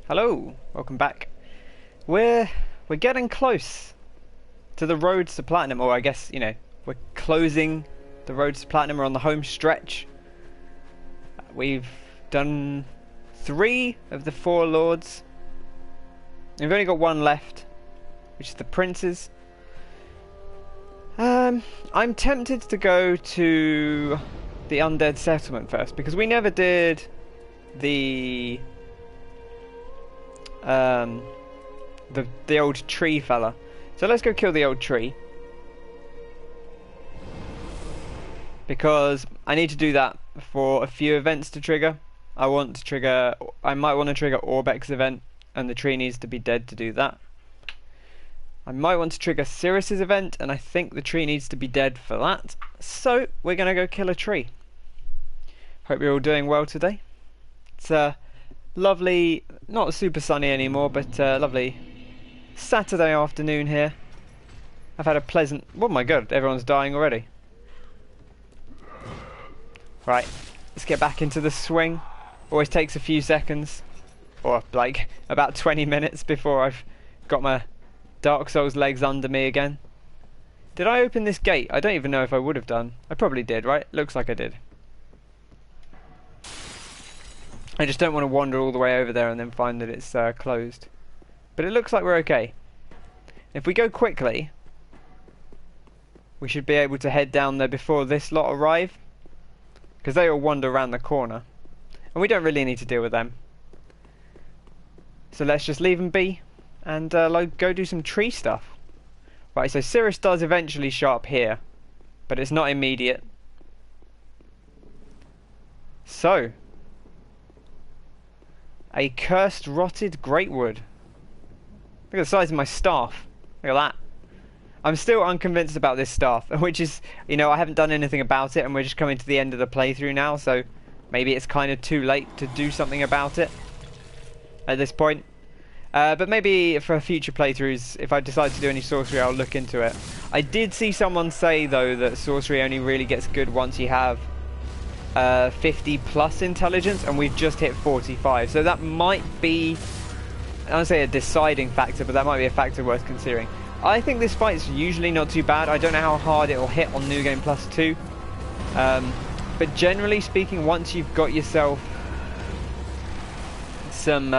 Hello, welcome back. We're getting close to the roads to platinum, or I guess, you know, we're closing the roads to platinum. We're on the home stretch. We've done 3 of the 4 lords. We've only got 1 left, which is the princes. I'm tempted to go to the Undead Settlement first, because we never did the old tree fella. So let's go kill the old tree, because I need to do that for a few events to trigger. I might want to trigger Orbex's event, and the tree needs to be dead to do that. I might want to trigger Sirius's event, and I think the tree needs to be dead for that. So we're gonna go kill a tree. Hope you're all doing well today. It's a lovely, not super sunny anymore, but lovely Saturday afternoon here. I've had a pleasant... Oh my god, everyone's dying already. Right, let's get back into the swing. Always takes a few seconds, or like about 20 minutes before I've got my Dark Souls legs under me again. Did I open this gate? I don't even know if I would have done. I probably did, right? Looks like I did. I just don't want to wander all the way over there and then find that it's closed. But it looks like we're okay. If we go quickly, we should be able to head down there before this lot arrive, because they all wander around the corner, and we don't really need to deal with them. So let's just leave them be and go do some tree stuff. Right, so Sirius does eventually show up here, but it's not immediate. So, a cursed rotted greatwood. Look at the size of my staff. Look at that. I'm still unconvinced about this staff, which is, you know, I haven't done anything about it, and we're just coming to the end of the playthrough now, so maybe it's kind of too late to do something about it at this point. But maybe for future playthroughs, if I decide to do any sorcery, I'll look into it. I did see someone say, though, that sorcery only really gets good once you have 50 plus intelligence, and we've just hit 45, so that might be, I don't say a deciding factor, but that might be a factor worth considering. I think this fight's usually not too bad. I don't know how hard it'll hit on New Game Plus 2, but generally speaking, once you've got yourself some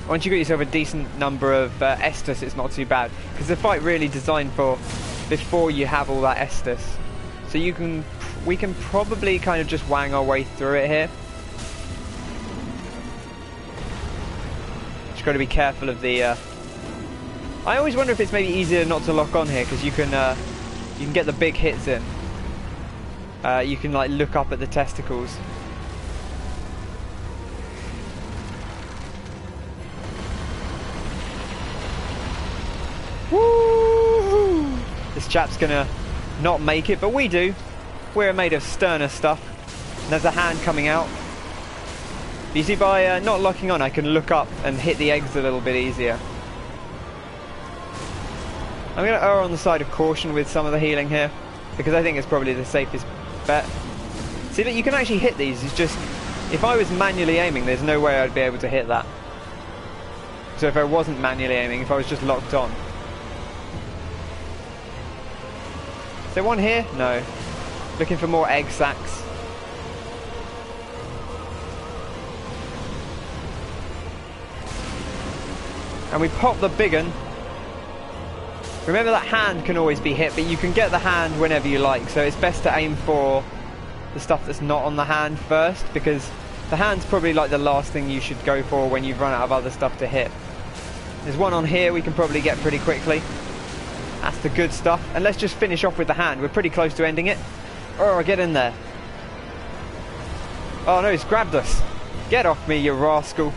once you've got yourself a decent number of Estus, it's not too bad, because the fight really designed for before you have all that Estus. So we can probably kind of just wang our way through it here. Just got to be careful of the... I always wonder if it's maybe easier not to lock on here, because you can get the big hits in. You can like look up at the testicles. Woo! This chap's gonna not make it, but we do. We're made of sterner stuff. And there's a hand coming out. But you see, by not locking on, I can look up and hit the eggs a little bit easier. I'm going to err on the side of caution with some of the healing here, because I think it's probably the safest bet. See, that you can actually hit these. It's just, if I was manually aiming, there's no way I'd be able to hit that. So if I wasn't manually aiming, if I was just locked on. Is there one here? No. Looking for more egg sacs. And we pop the big un. Remember that hand can always be hit, but you can get the hand whenever you like, so it's best to aim for the stuff that's not on the hand first, because the hand's probably like the last thing you should go for when you've run out of other stuff to hit. There's one on here we can probably get pretty quickly. That's the good stuff. And let's just finish off with the hand. We're pretty close to ending it. Oh, get in there. Oh no, he's grabbed us. Get off me, you rascal.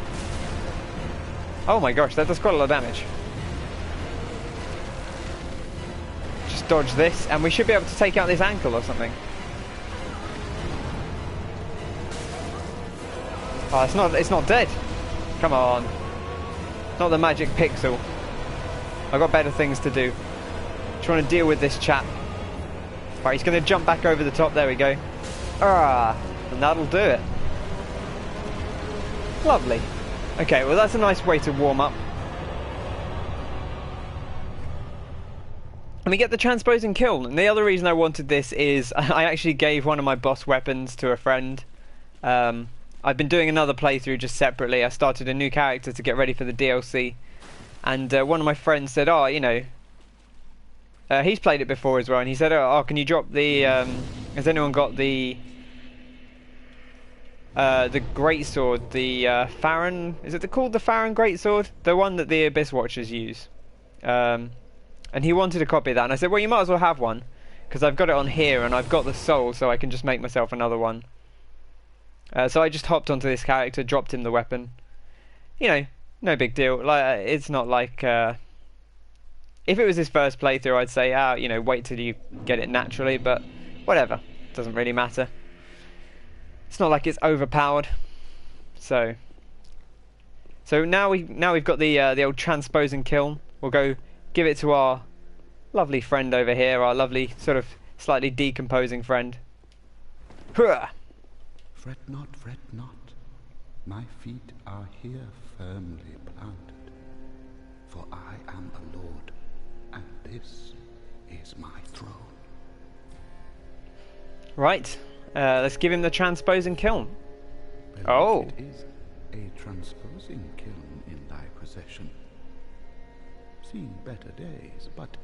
Oh my gosh, that does quite a lot of damage. Just dodge this, and we should be able to take out this ankle or something. Oh, it's not dead. Come on. Not the magic pixel. I've got better things to do. Trying to deal with this chap. Right, he's going to jump back over the top. There we go. Ah, and that'll do it. Lovely. Okay, well that's a nice way to warm up. And we get the transposing kiln, and the other reason I wanted this is I actually gave one of my boss weapons to a friend. I've been doing another playthrough just separately. I started a new character to get ready for the DLC, and one of my friends said, oh, you know, he's played it before as well, and he said, oh, can you drop the, has anyone got the greatsword, the Farron, is it called the Farron greatsword? The one that the Abyss Watchers use. And he wanted a copy of that, and I said, well, you might as well have one, because I've got it on here, and I've got the soul, so I can just make myself another one. So I just hopped onto this character, dropped him the weapon. You know, no big deal. Like, it's not like... if it was his first playthrough, I'd say, you know, wait till you get it naturally, but whatever. Doesn't really matter. It's not like it's overpowered. So now we've got the old transposing kiln. We'll go give it to our lovely friend over here, our lovely sort of slightly decomposing friend. Hurrah! Fret not, my feet are here firmly planted, for I am a lord, and this is my throne. Right, let's give him the transposing kiln. Oh! It is a transposing kiln in thy possession. Seen better days, but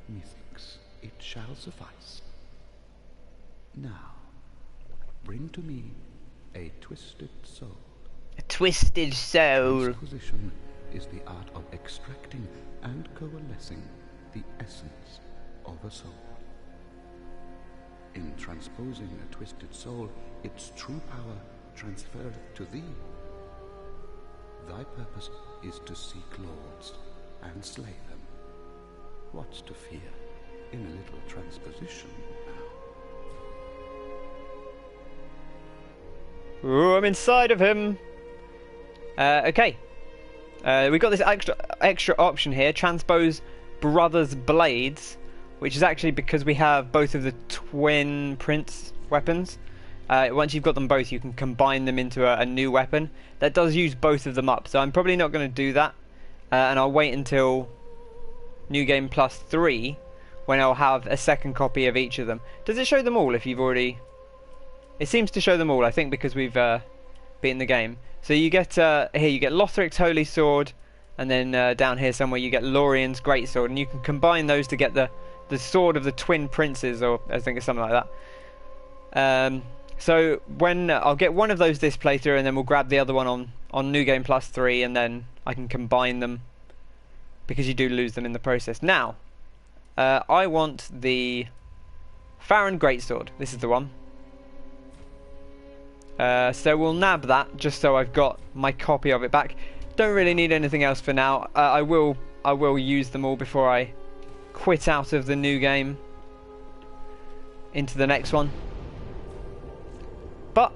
methinks it shall suffice. Now, bring to me a twisted soul. A twisted soul. Transposition is the art of extracting and coalescing the essence of a soul. In transposing a twisted soul, its true power transferred to thee. Thy purpose is to seek lords and slay them. What's to fear in a little transposition now? Ooh, I'm inside of him. Okay. We've got this extra option here, Transpose Brothers Blades, which is actually because we have both of the twin prince weapons. Once you've got them both, you can combine them into a new weapon. That does use both of them up, so I'm probably not going to do that. And I'll wait until New Game Plus 3, when I'll have a second copy of each of them. Does it show them all if you've already... It seems to show them all, I think, because we've beaten the game. So you get, here you get Lothric's Holy Sword, and then down here somewhere you get Lorien's Greatsword, and you can combine those to get the Sword of the Twin Princes, or I think it's something like that. So when I'll get one of those this playthrough, and then we'll grab the other one on New Game Plus 3, and then I can combine them, because you do lose them in the process. Now, I want the Farron Greatsword. This is the one. So we'll nab that, just so I've got my copy of it back. Don't really need anything else for now. I will use them all before I quit out of the new game into the next one. But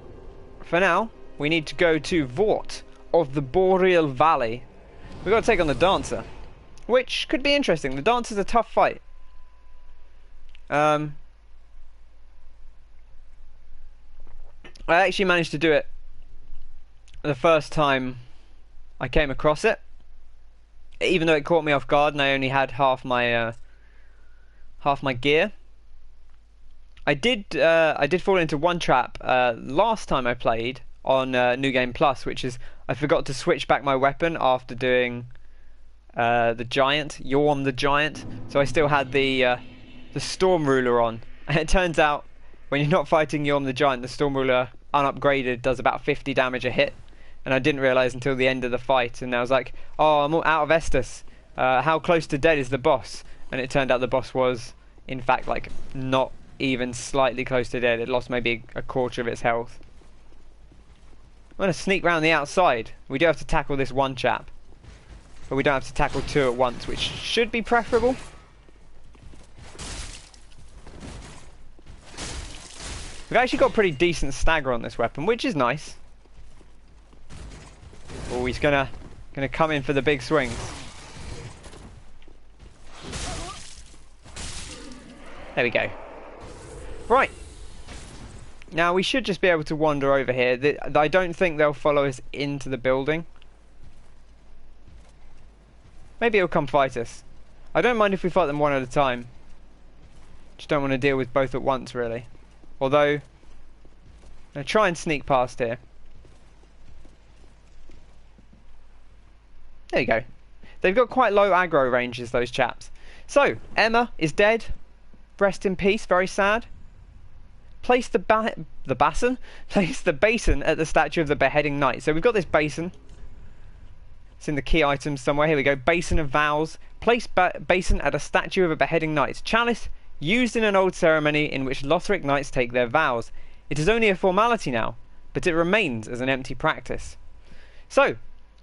for now, we need to go to Vort of the Boreal Valley. We've got to take on the Dancer, which could be interesting. The Dancer's a tough fight. I actually managed to do it the first time I came across it, even though it caught me off guard and I only had half my gear. I did fall into one trap last time I played on New Game Plus, which is I forgot to switch back my weapon after doing the giant, Yorm the Giant. So I still had the Storm Ruler on, and it turns out when you're not fighting Yorm the Giant, the Storm Ruler unupgraded does about 50 damage a hit, and I didn't realise until the end of the fight, and I was like, oh, I'm all out of Estus. How close to dead is the boss? And it turned out the boss was, in fact, like, not even slightly close to dead. It lost maybe a quarter of its health. I'm going to sneak round the outside. We do have to tackle this one chap, but we don't have to tackle two at once, which should be preferable. We've actually got pretty decent stagger on this weapon, which is nice. Oh, he's gonna come in for the big swings. There we go. Right. Now we should just be able to wander over here. I don't think they'll follow us into the building. Maybe it'll come fight us. I don't mind if we fight them one at a time. Just don't want to deal with both at once, really. Although, I'm going to try and sneak past here. There you go. They've got quite low aggro ranges, those chaps. So, Emma is dead. Rest in peace, very sad. Place the basin? Place the basin at the statue of the beheading knight. So we've got this basin. It's in the key items somewhere. Here we go. Basin of vows. Place basin at a statue of a beheading knight. Chalice used in an old ceremony in which Lothric knights take their vows. It is only a formality now, but it remains as an empty practice. So,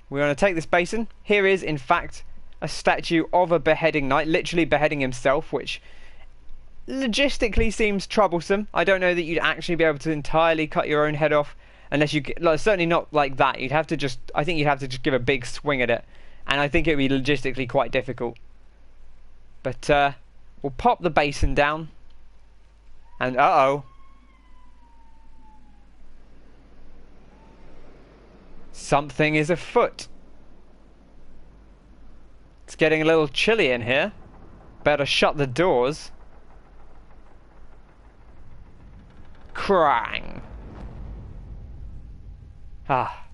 we're going to take this basin. Here is, in fact, a statue of a beheading knight, literally beheading himself, which logistically seems troublesome. I don't know that you'd actually be able to entirely cut your own head off, unless you get, like, certainly not like that. You'd have to just, I think you'd have to just give a big swing at it, and I think it would be logistically quite difficult. But we'll pop the basin down, and uh-oh. Something is afoot. It's getting a little chilly in here. Better shut the doors. Krang. Ah.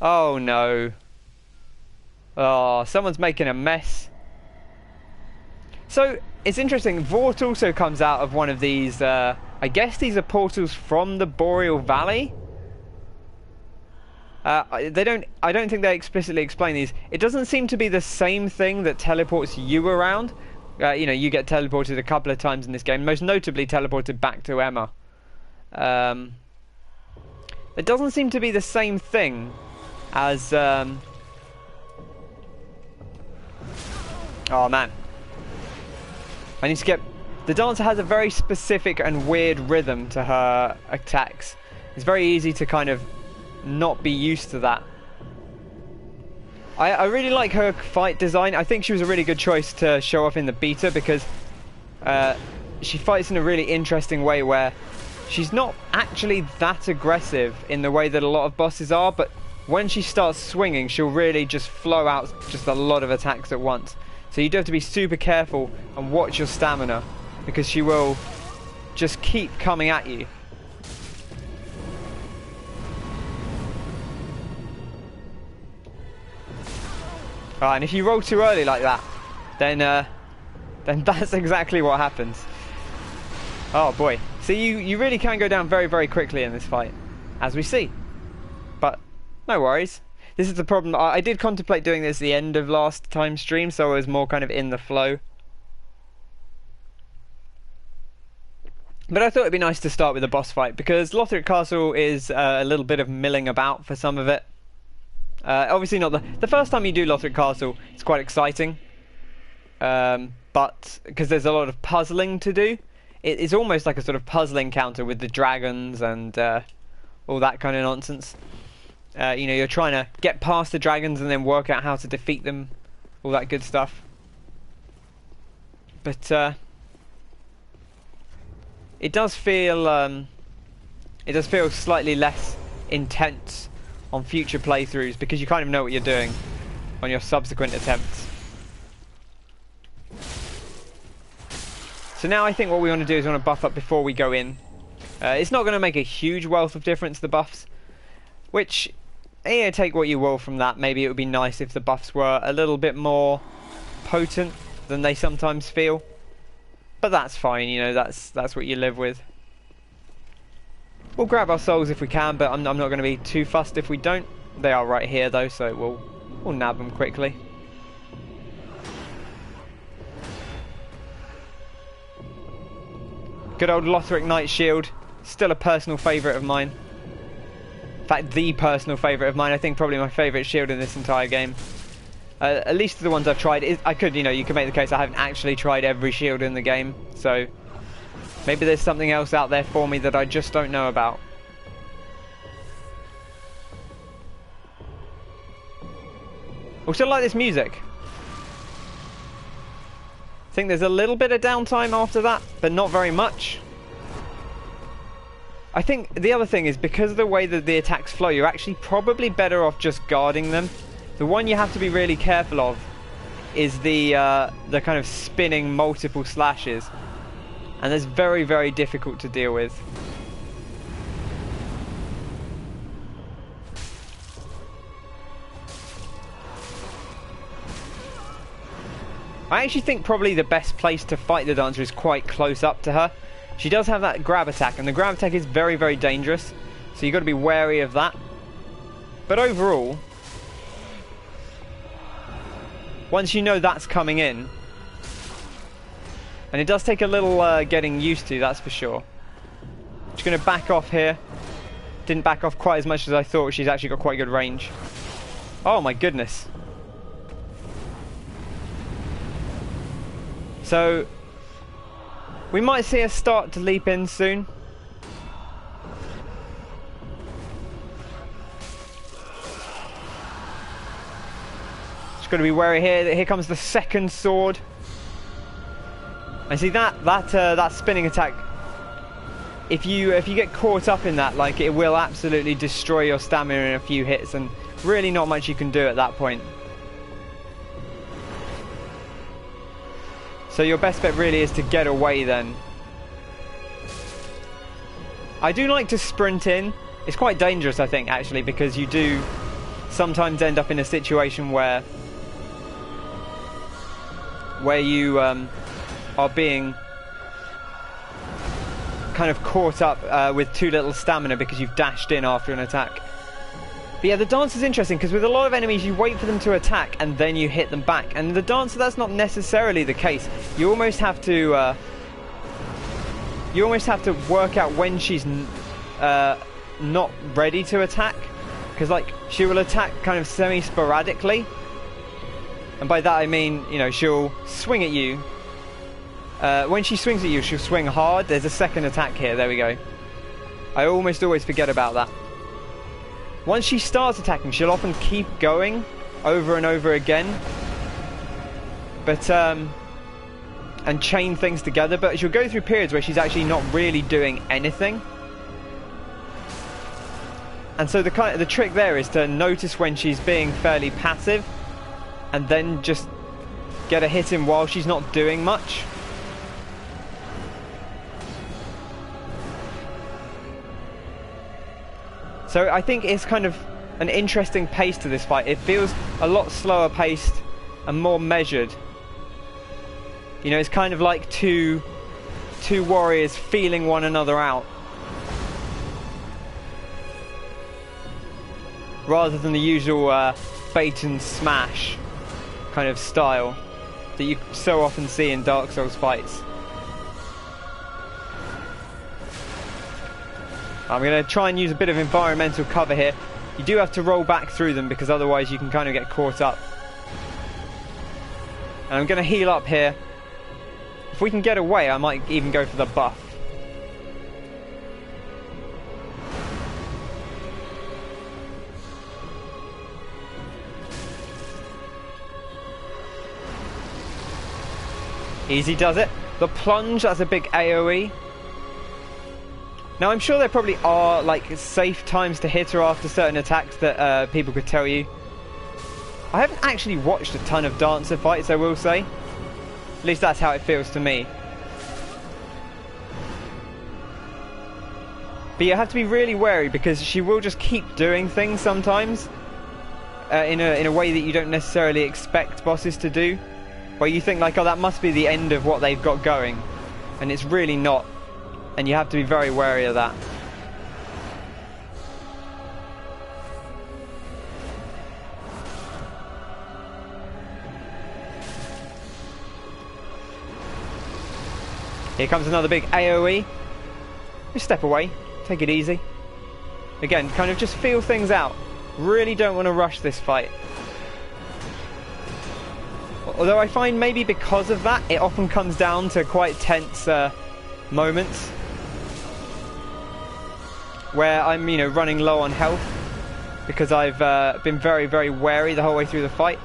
Oh no. Oh, someone's making a mess. So, it's interesting. Vort also comes out of one of these, I guess these are portals from the Boreal Valley. I don't think they explicitly explain these. It doesn't seem to be the same thing that teleports you around. You know, you get teleported a couple of times in this game, most notably teleported back to Emma. It doesn't seem to be the same thing as... Oh man. I need to get... The dancer has a very specific and weird rhythm to her attacks. It's very easy to kind of not be used to that. I really like her fight design. I think she was a really good choice to show off in the beta because she fights in a really interesting way where she's not actually that aggressive in the way that a lot of bosses are, but when she starts swinging, she'll really just flow out just a lot of attacks at once. So you do have to be super careful and watch your stamina because she will just keep coming at you. And if you roll too early like that, then that's exactly what happens. Oh boy. So you really can go down very, very quickly in this fight, as we see. But no worries. This is the problem. I did contemplate doing this at the end of last time's stream, so I was more kind of in the flow. But I thought it'd be nice to start with a boss fight, because Lothric Castle is a little bit of milling about for some of it. Obviously not the first time you do Lothric Castle, it's quite exciting. But because there's a lot of puzzling to do, it's almost like a sort of puzzle encounter with the dragons and all that kind of nonsense. You know, you're trying to get past the dragons and then work out how to defeat them, all that good stuff. But it does feel slightly less intense on future playthroughs because you kind of know what you're doing on your subsequent attempts. So now I think what we want to do is we want to buff up before we go in. It's not going to make a huge wealth of difference, the buffs, which, you know, take what you will from that. Maybe it would be nice if the buffs were a little bit more potent than they sometimes feel, but that's fine, you know, that's what you live with. We'll grab our souls if we can, but I'm not going to be too fussed if we don't. They are right here though, so we'll nab them quickly. Good old Lothric Knight Shield, still a personal favourite of mine. In fact, the personal favourite of mine. I think probably my favourite shield in this entire game. At least the ones I've tried. I could, you know, you could make the case I haven't actually tried every shield in the game, so maybe there's something else out there for me that I just don't know about. Also like this music. I think there's a little bit of downtime after that, but not very much. I think the other thing is, because of the way that the attacks flow, you're actually probably better off just guarding them. The one you have to be really careful of is the kind of spinning multiple slashes, and that's very, very difficult to deal with. I actually think probably the best place to fight the Dancer is quite close up to her. She does have that grab attack, and the grab attack is very, very dangerous, so you've got to be wary of that. But overall, once you know that's coming in, and it does take a little getting used to, that's for sure. Just going to back off here. Didn't back off quite as much as I thought. She's actually got quite good range. Oh my goodness. So we might see her start to leap in soon. Just got to be wary here. Here comes the second sword. And see that spinning attack. If you get caught up in that, like, it will absolutely destroy your stamina in a few hits, and really not much you can do at that point. So your best bet really is to get away then. I do like to sprint in. It's quite dangerous, I think, actually, because you do sometimes end up in a situation where you are being kind of caught up with too little stamina because you've dashed in after an attack. But yeah, the Dancer's interesting because with a lot of enemies you wait for them to attack and then you hit them back, and the Dancer, that's not necessarily the case. You almost have to work out when she's not ready to attack, because like she will attack kind of semi-sporadically, and by that I mean, you know, she'll swing at you. When she swings at you, she'll swing hard. There's a second attack here. There we go. I almost always forget about that. Once she starts attacking, she'll often keep going over and over again, but and chain things together, but she'll go through periods where she's actually not really doing anything. And so the trick there is to notice when she's being fairly passive and then just get a hit in while she's not doing much. So I think it's kind of an interesting pace to this fight. It feels a lot slower paced and more measured. You know, it's kind of like two warriors feeling one another out, rather than the usual bait and smash kind of style that you so often see in Dark Souls fights. I'm going to try and use a bit of environmental cover here. You do have to roll back through them because otherwise you can kind of get caught up. And I'm going to heal up here. If we can get away, I might even go for the buff. Easy does it. The plunge, that's a big AoE. Now I'm sure there probably are like safe times to hit her after certain attacks that people could tell you. I haven't actually watched a ton of Dancer fights, I will say. At least that's how it feels to me. But you have to be really wary because she will just keep doing things sometimes in a way that you don't necessarily expect bosses to do. Where you think like, oh, that must be the end of what they've got going. And it's really not. And you have to be very wary of that. Here comes another big AoE. Just step away. Take it easy. Again, kind of just feel things out. Really don't want to rush this fight. Although I find maybe because of that, it often comes down to quite tense moments where I'm, you know, running low on health because I've been very, very wary the whole way through the fight.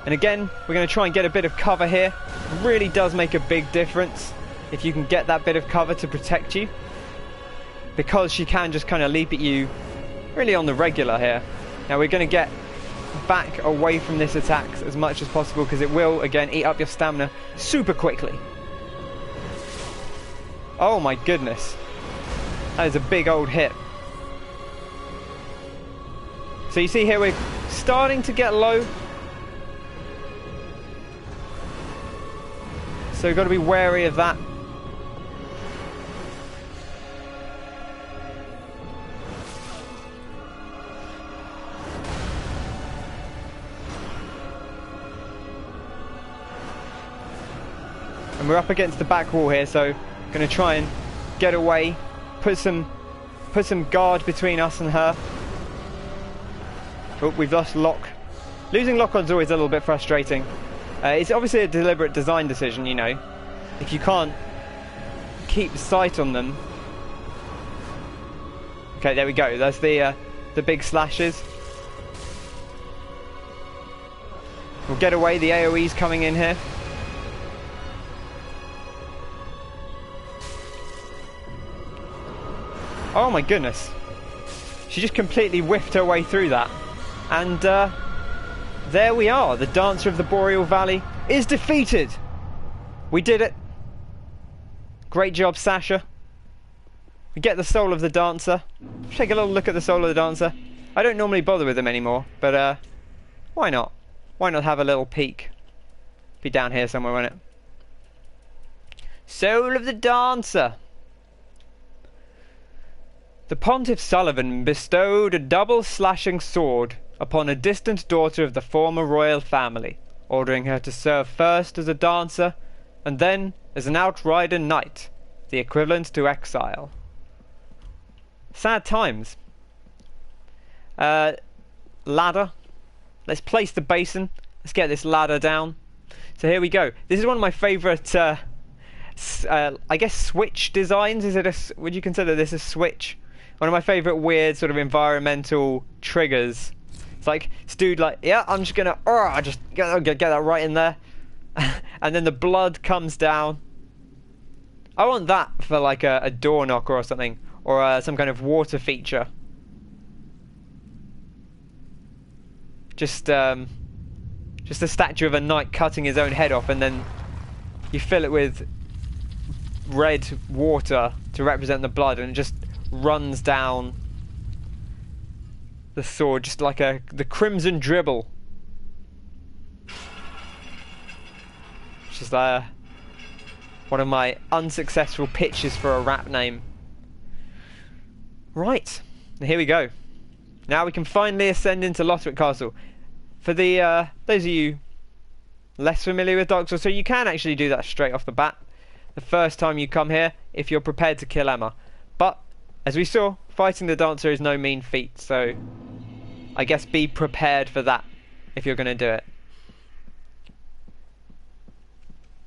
And again, we're going to try and get a bit of cover here. It really does make a big difference if you can get that bit of cover to protect you. because she can just kind of leap at you really on the regular here. Now we're going to get back away from this attack as much as possible because it will, again, eat up your stamina super quickly. Oh my goodness. That is a big old hit. So you see here we're starting to get low. So we've got to be wary of that. And we're up against the back wall here, so going to try and get away, put some guard between us and her. Oh, we've lost lock. Losing lock on's always a little bit frustrating. It's obviously a deliberate design decision, you know. If you can't keep sight on them. Okay, there we go. That's the big slashes. We'll get away. The AoE's coming in here. Oh my goodness. She just completely whiffed her way through that. And there we are. The Dancer of the Boreal Valley is defeated. We did it. Great job, Sasha. We get the soul of the Dancer. Take a little look at the soul of the Dancer. I don't normally bother with them anymore, but why not? Why not have a little peek? Be down here somewhere, won't it? Soul of the Dancer. The Pontiff Sullivan bestowed a double-slashing sword upon a distant daughter of the former royal family, ordering her to serve first as a dancer and then as an outrider knight, the equivalent to exile. Sad times. Ladder. Let's place the basin. Let's get this ladder down. So here we go. This is one of my favourite, I guess, switch designs. Would you consider this a switch? One of my favourite weird sort of environmental triggers. It's like, this dude like, yeah, I'm just gonna, just get that right in there. And then the blood comes down. I want that for like a door knocker or something. Or some kind of water feature. Just a statue of a knight cutting his own head off, and then you fill it with red water to represent the blood, and it just runs down the sword, just like the crimson dribble. Which is one of my unsuccessful pitches for a rap name. Right, here we go. Now we can finally ascend into Lothric Castle. For the those of you less familiar with Dark Souls, so you can actually do that straight off the bat the first time you come here if you're prepared to kill Emma. But as we saw, fighting the Dancer is no mean feat, so I guess be prepared for that if you're going to do it.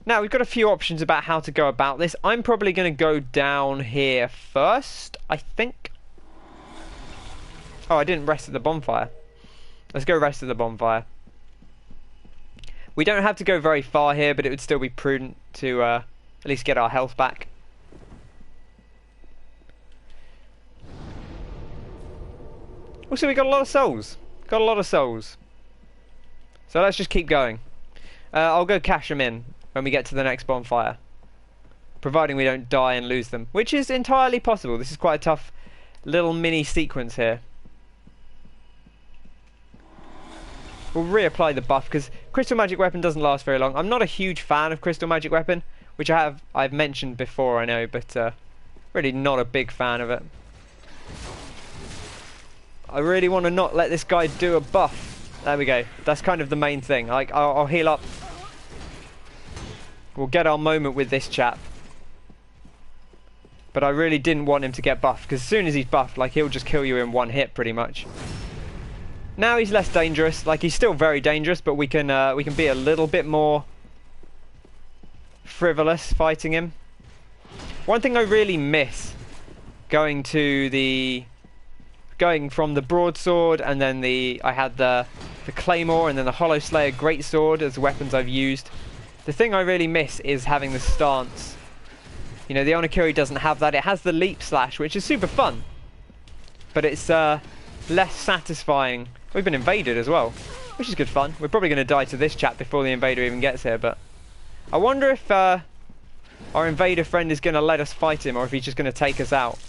Now we've got a few options about how to go about this. I'm probably going to go down here first, I think. Oh, I didn't rest at the bonfire. Let's go rest at the bonfire. We don't have to go very far here, but it would still be prudent to at least get our health back. Also, we got a lot of souls. Got a lot of souls. So let's just keep going. I'll go cash them in when we get to the next bonfire. Providing we don't die and lose them. Which is entirely possible. This is quite a tough little mini sequence here. We'll reapply the buff because Crystal Magic Weapon doesn't last very long. I'm not a huge fan of Crystal Magic Weapon, which I've mentioned before, I know, but really not a big fan of it. I really want to not let this guy do a buff. There we go. That's kind of the main thing. Like, I'll heal up. We'll get our moment with this chap. But I really didn't want him to get buffed, because as soon as he's buffed, like, he'll just kill you in one hit, pretty much. Now he's less dangerous. Like, he's still very dangerous, but we can be a little bit more frivolous fighting him. One thing I really miss going from the broadsword, and then I had the claymore, and then the Hollow Slayer greatsword as weapons I've used. The thing I really miss is having the stance You know, the Onikiri doesn't have that. It has the leap slash, which is super fun, but it's less satisfying. We've been invaded as well, which is good fun. We're probably going to die to this chap before the invader even gets here, but I wonder if our invader friend is going to let us fight him, or if he's just going to take us out.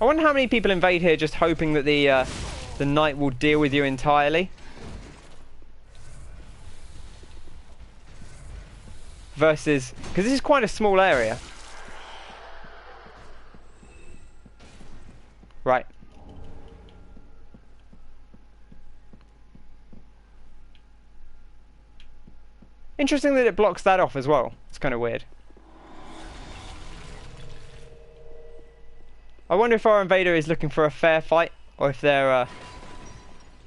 I wonder how many people invade here just hoping that the knight will deal with you entirely. Versus, because this is quite a small area. Right. Interesting that it blocks that off as well. It's kind of weird. I wonder if our invader is looking for a fair fight, or if they're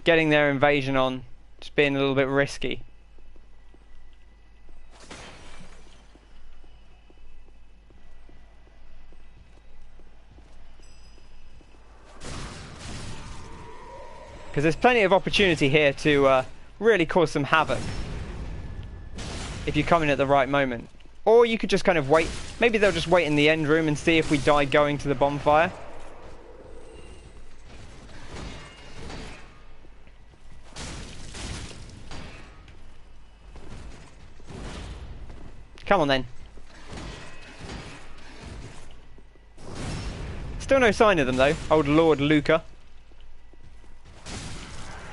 getting their invasion on, just being a little bit risky. Because there's plenty of opportunity here to really cause some havoc if you come in at the right moment. Or you could just kind of wait. Maybe they'll just wait in the end room and see if we die going to the bonfire. Come on then. Still no sign of them though, old Lord Luca.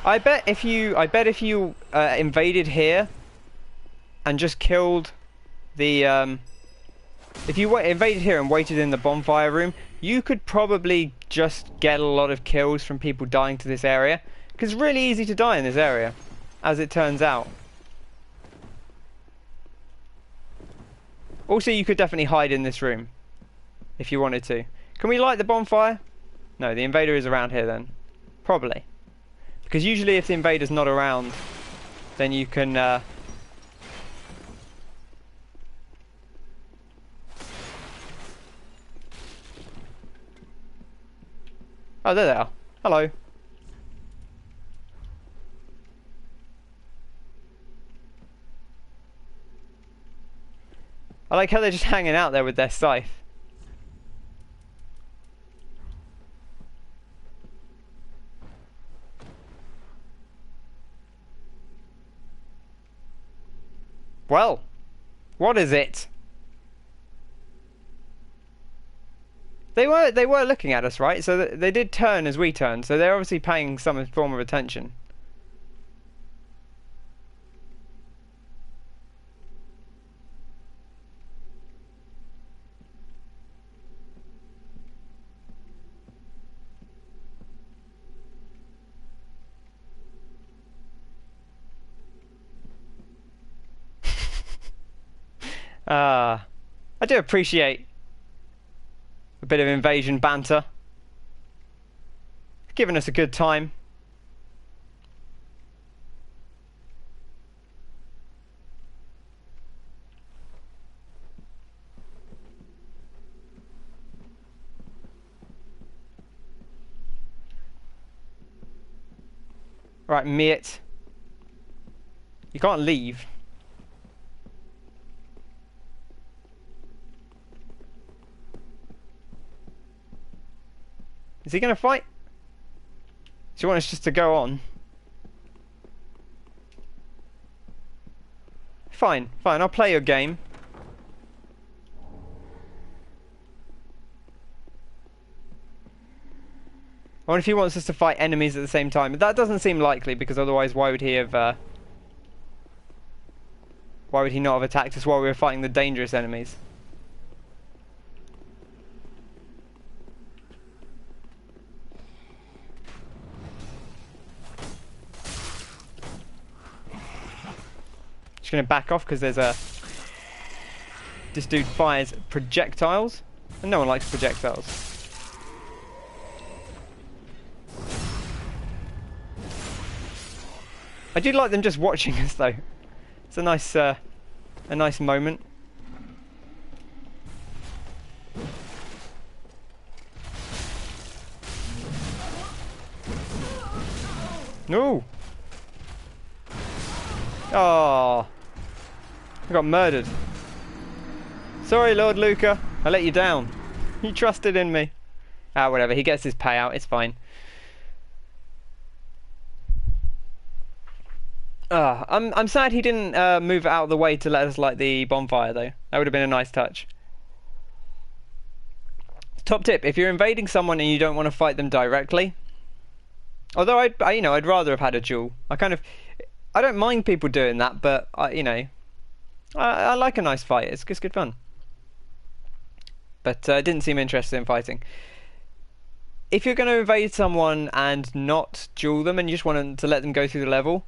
I bet if you invaded here and just killed the if you invaded here and waited in the bonfire room, you could probably just get a lot of kills from people dying to this area, because it's really easy to die in this area, as it turns out. Also, you could definitely hide in this room if you wanted to. Can we light the bonfire? No, the invader is around here then. Probably. Because usually if the invader's not around, then you can... Oh, there they are. Hello. I like how they're just hanging out there with their scythe. Well, what is it? They were looking at us, right? So they did turn as we turned, so they're obviously paying some form of attention. I do appreciate a bit of invasion banter. It's given us a good time. Right, mate. You can't leave. Is he going to fight? Do you want us just to go on? Fine, fine, I'll play your game. I wonder if he wants us to fight enemies at the same time. That doesn't seem likely, because otherwise why would he have... why would he not have attacked us while we were fighting the dangerous enemies? Just gonna back off because there's a... This dude fires projectiles, and no one likes projectiles. I do like them just watching us though. It's a nice moment. No. Oh. I got murdered. Sorry, Lord Luca. I let you down. You trusted in me. Ah, whatever. He gets his payout. It's fine. I'm sad he didn't move out of the way to let us light the bonfire, though. That would have been a nice touch. Top tip: if you're invading someone and you don't want to fight them directly, although I'd rather have had a duel. I don't mind people doing that, but I like a nice fight. It's good fun. But didn't seem interested in fighting. If you're going to invade someone and not duel them, and you just want to let them go through the level,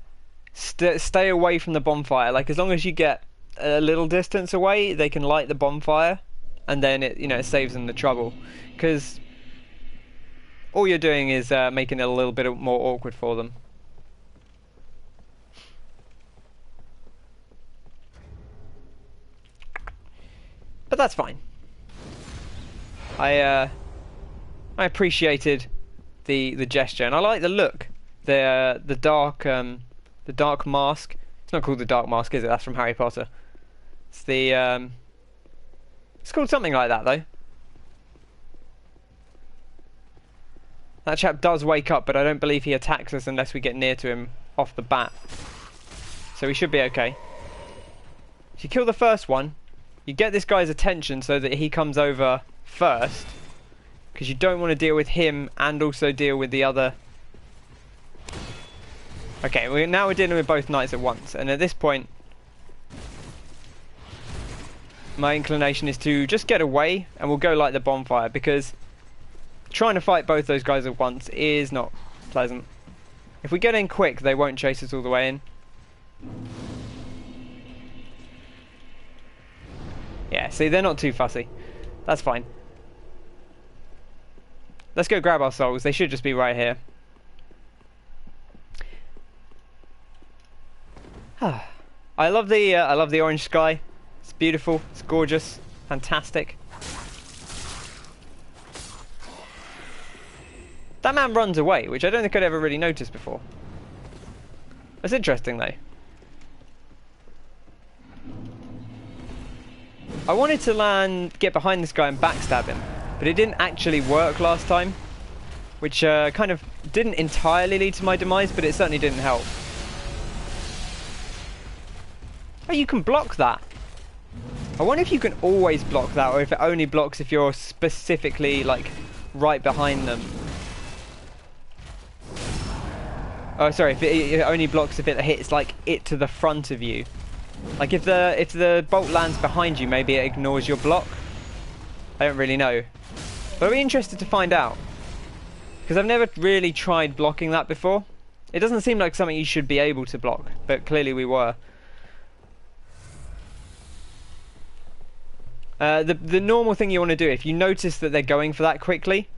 stay away from the bonfire. Like, as long as you get a little distance away, they can light the bonfire, and then it saves them the trouble. Because all you're doing is making it a little bit more awkward for them. But that's fine. I appreciated the gesture, and I like the look. The dark mask. It's not called the dark mask, is it? That's from Harry Potter. It's it's called something like that, though. That chap does wake up, but I don't believe he attacks us unless we get near to him off the bat. So we should be okay. If you kill the first one, you get this guy's attention so that he comes over first, because you don't want to deal with him and also deal with the other. Okay, now we're dealing with both knights at once, and at this point my inclination is to just get away and we'll go light the bonfire, because trying to fight both those guys at once is not pleasant. If we get in quick, they won't chase us all the way in. Yeah, see, they're not too fussy. That's fine. Let's go grab our souls. They should just be right here. I love the orange sky. It's beautiful. It's gorgeous. Fantastic. That man runs away, which I don't think I'd ever really noticed before. That's interesting, though. I wanted to get behind this guy and backstab him, but it didn't actually work last time, which kind of didn't entirely lead to my demise, but it certainly didn't help. Oh, you can block that. I wonder if you can always block that, or if it only blocks if you're specifically, like, right behind them. Oh, sorry, if it only blocks if it hits, like, it to the front of you. Like, if the bolt lands behind you, maybe it ignores your block. I don't really know. But I'd be interested to find out, because I've never really tried blocking that before. It doesn't seem like something you should be able to block, but clearly we were. The normal thing you want to do, if you notice that they're going for that quickly,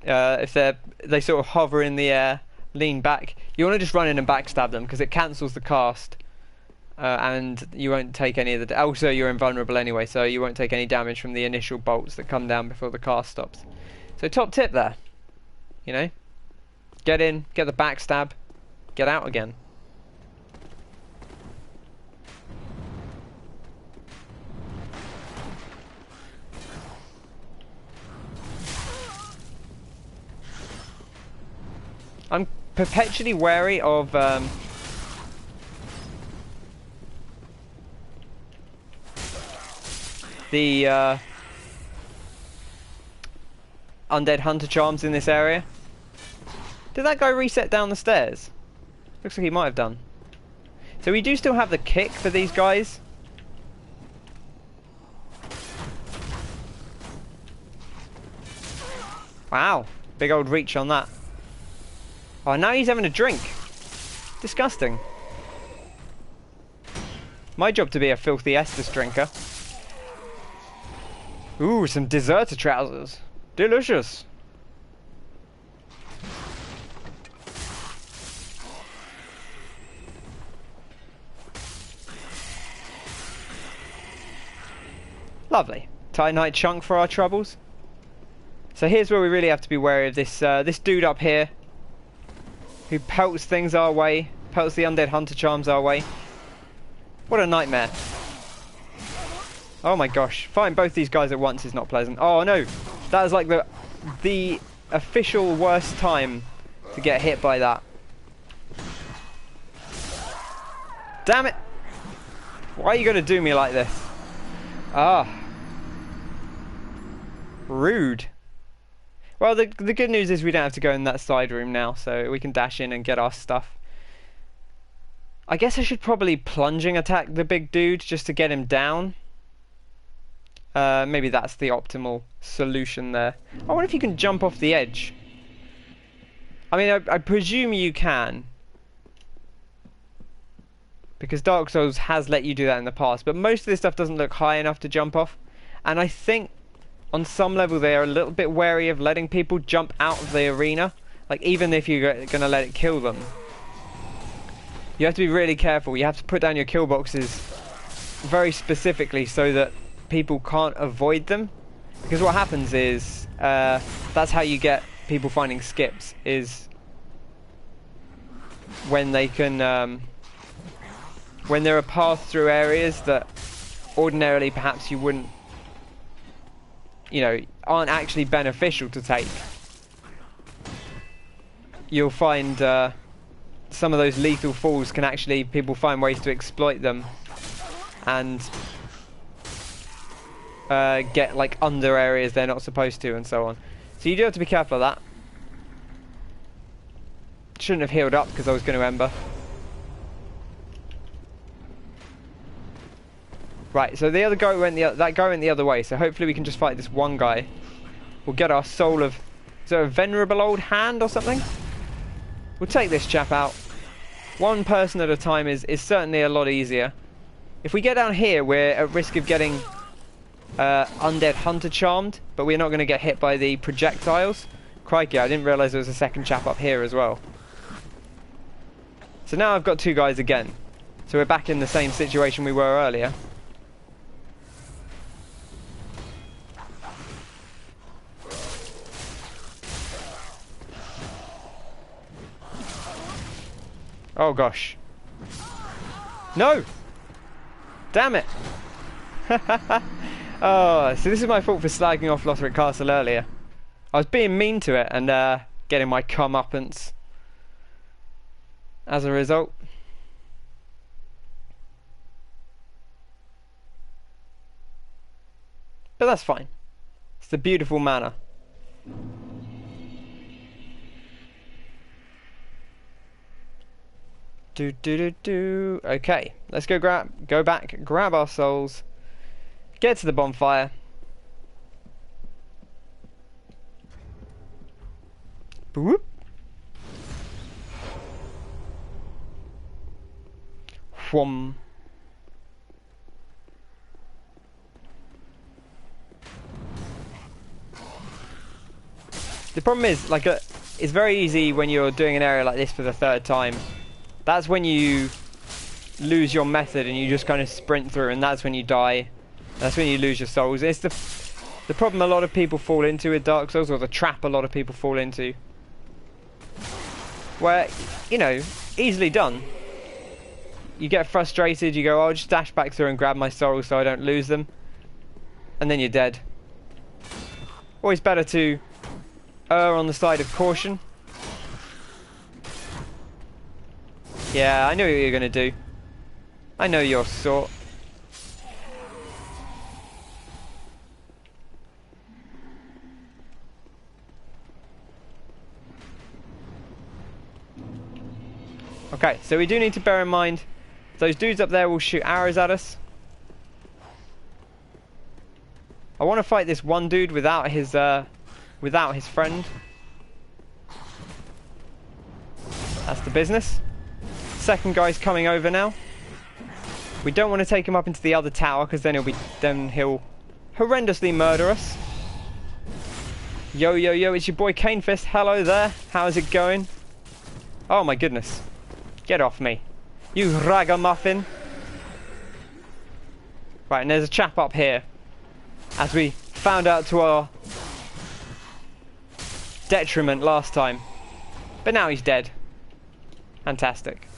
if they sort of hover in the air, lean back, you want to just run in and backstab them, because it cancels the cast, and you won't take any of the... Also, you're invulnerable anyway, so you won't take any damage from the initial bolts that come down before the cast stops. So top tip there, you know, get in, get the backstab, get out again. I'm perpetually wary of the undead hunter charms in this area. Did that guy reset down the stairs? Looks like he might have done. So we do still have the kick for these guys. Wow, big old reach on that. Oh, now he's having a drink. Disgusting. My job to be a filthy Estus drinker. Ooh, some deserter trousers. Delicious. Lovely. Titanite chunk for our troubles. So here's where we really have to be wary of this this dude up here, who pelts things our way, pelts the undead hunter charms our way. What a nightmare. Oh my gosh. Fighting both these guys at once is not pleasant. Oh no. That is like the official worst time to get hit by that. Damn it. Why are you going to do me like this? Ah. Rude. Well, the good news is we don't have to go in that side room now, so we can dash in and get our stuff. I guess I should probably plunging attack the big dude just to get him down. Maybe that's the optimal solution there. I wonder if you can jump off the edge. I mean, I presume you can, because Dark Souls has let you do that in the past, but most of this stuff doesn't look high enough to jump off, and I think on some level they are a little bit wary of letting people jump out of the arena, like even if you're going to let it kill them. You have to be really careful. You have to put down your kill boxes very specifically so that people can't avoid them, because what happens is that's how you get people finding skips, is when they can when there are paths through areas that ordinarily perhaps you wouldn't, you know, aren't actually beneficial to take. You'll find some of those lethal falls can actually, people find ways to exploit them and get like under areas they're not supposed to and so on. So you do have to be careful of that. Shouldn't have healed up because I was going to Ember. Right, so the other guy went that guy went the other way, so hopefully we can just fight this one guy. We'll get our soul of, is there a venerable old hand or something? We'll take this chap out. One person at a time is certainly a lot easier. If we get down here, we're at risk of getting Undead Hunter charmed, but we're not going to get hit by the projectiles. Crikey, I didn't realise there was a second chap up here as well. So now I've got two guys again. So we're back in the same situation we were earlier. Oh gosh. No! Damn it! Oh, so this is my fault for slagging off Lothric Castle earlier. I was being mean to it and getting my comeuppance as a result. But that's fine. It's the beautiful manor. Okay, let's go back, grab our souls, get to the bonfire. Boop. Whom. The problem is, like, it's very easy when you're doing an area like this for the third time. That's when you lose your method and you just kind of sprint through, and that's when you die. That's when you lose your souls. It's the problem a lot of people fall into with Dark Souls, or the trap a lot of people fall into. Where, you know, easily done. You get frustrated, you go, oh, I'll just dash back through and grab my souls so I don't lose them. And then you're dead. Always better to err on the side of caution. Yeah, I know what you're going to do. I know your sort. Okay, so we do need to bear in mind those dudes up there will shoot arrows at us. I want to fight this one dude without his friend. That's the business. Second guy's coming over now. We don't want to take him up into the other tower because then he'll horrendously murder us. Yo yo yo, it's your boy Canefist. Hello there. How's it going? Oh my goodness. Get off me. You ragamuffin. Right, and there's a chap up here. As we found out to our detriment last time. But now he's dead. Fantastic.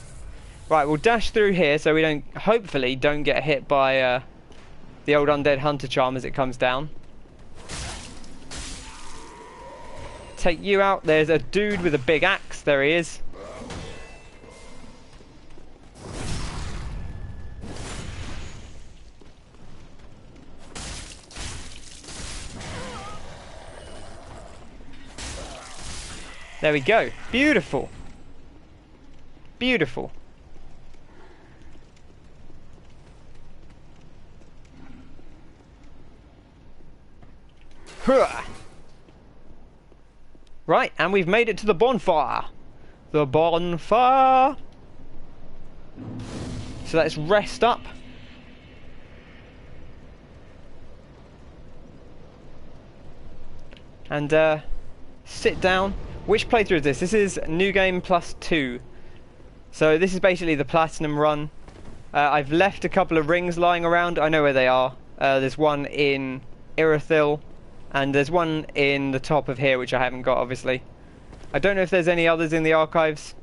Right, we'll dash through here so we hopefully don't get hit by the old Undead Hunter charm as it comes down. Take you out. There's a dude with a big axe. There he is. There we go. Beautiful. Beautiful. Right, and we've made it to the bonfire. The bonfire. So let's rest up. And sit down. Which playthrough is this? This is New Game +2. So this is basically the Platinum run. I've left a couple of rings lying around. I know where they are. There's one in Irithyll, and there's one in the top of here, which I haven't got, obviously. I don't know if there's any others in the archives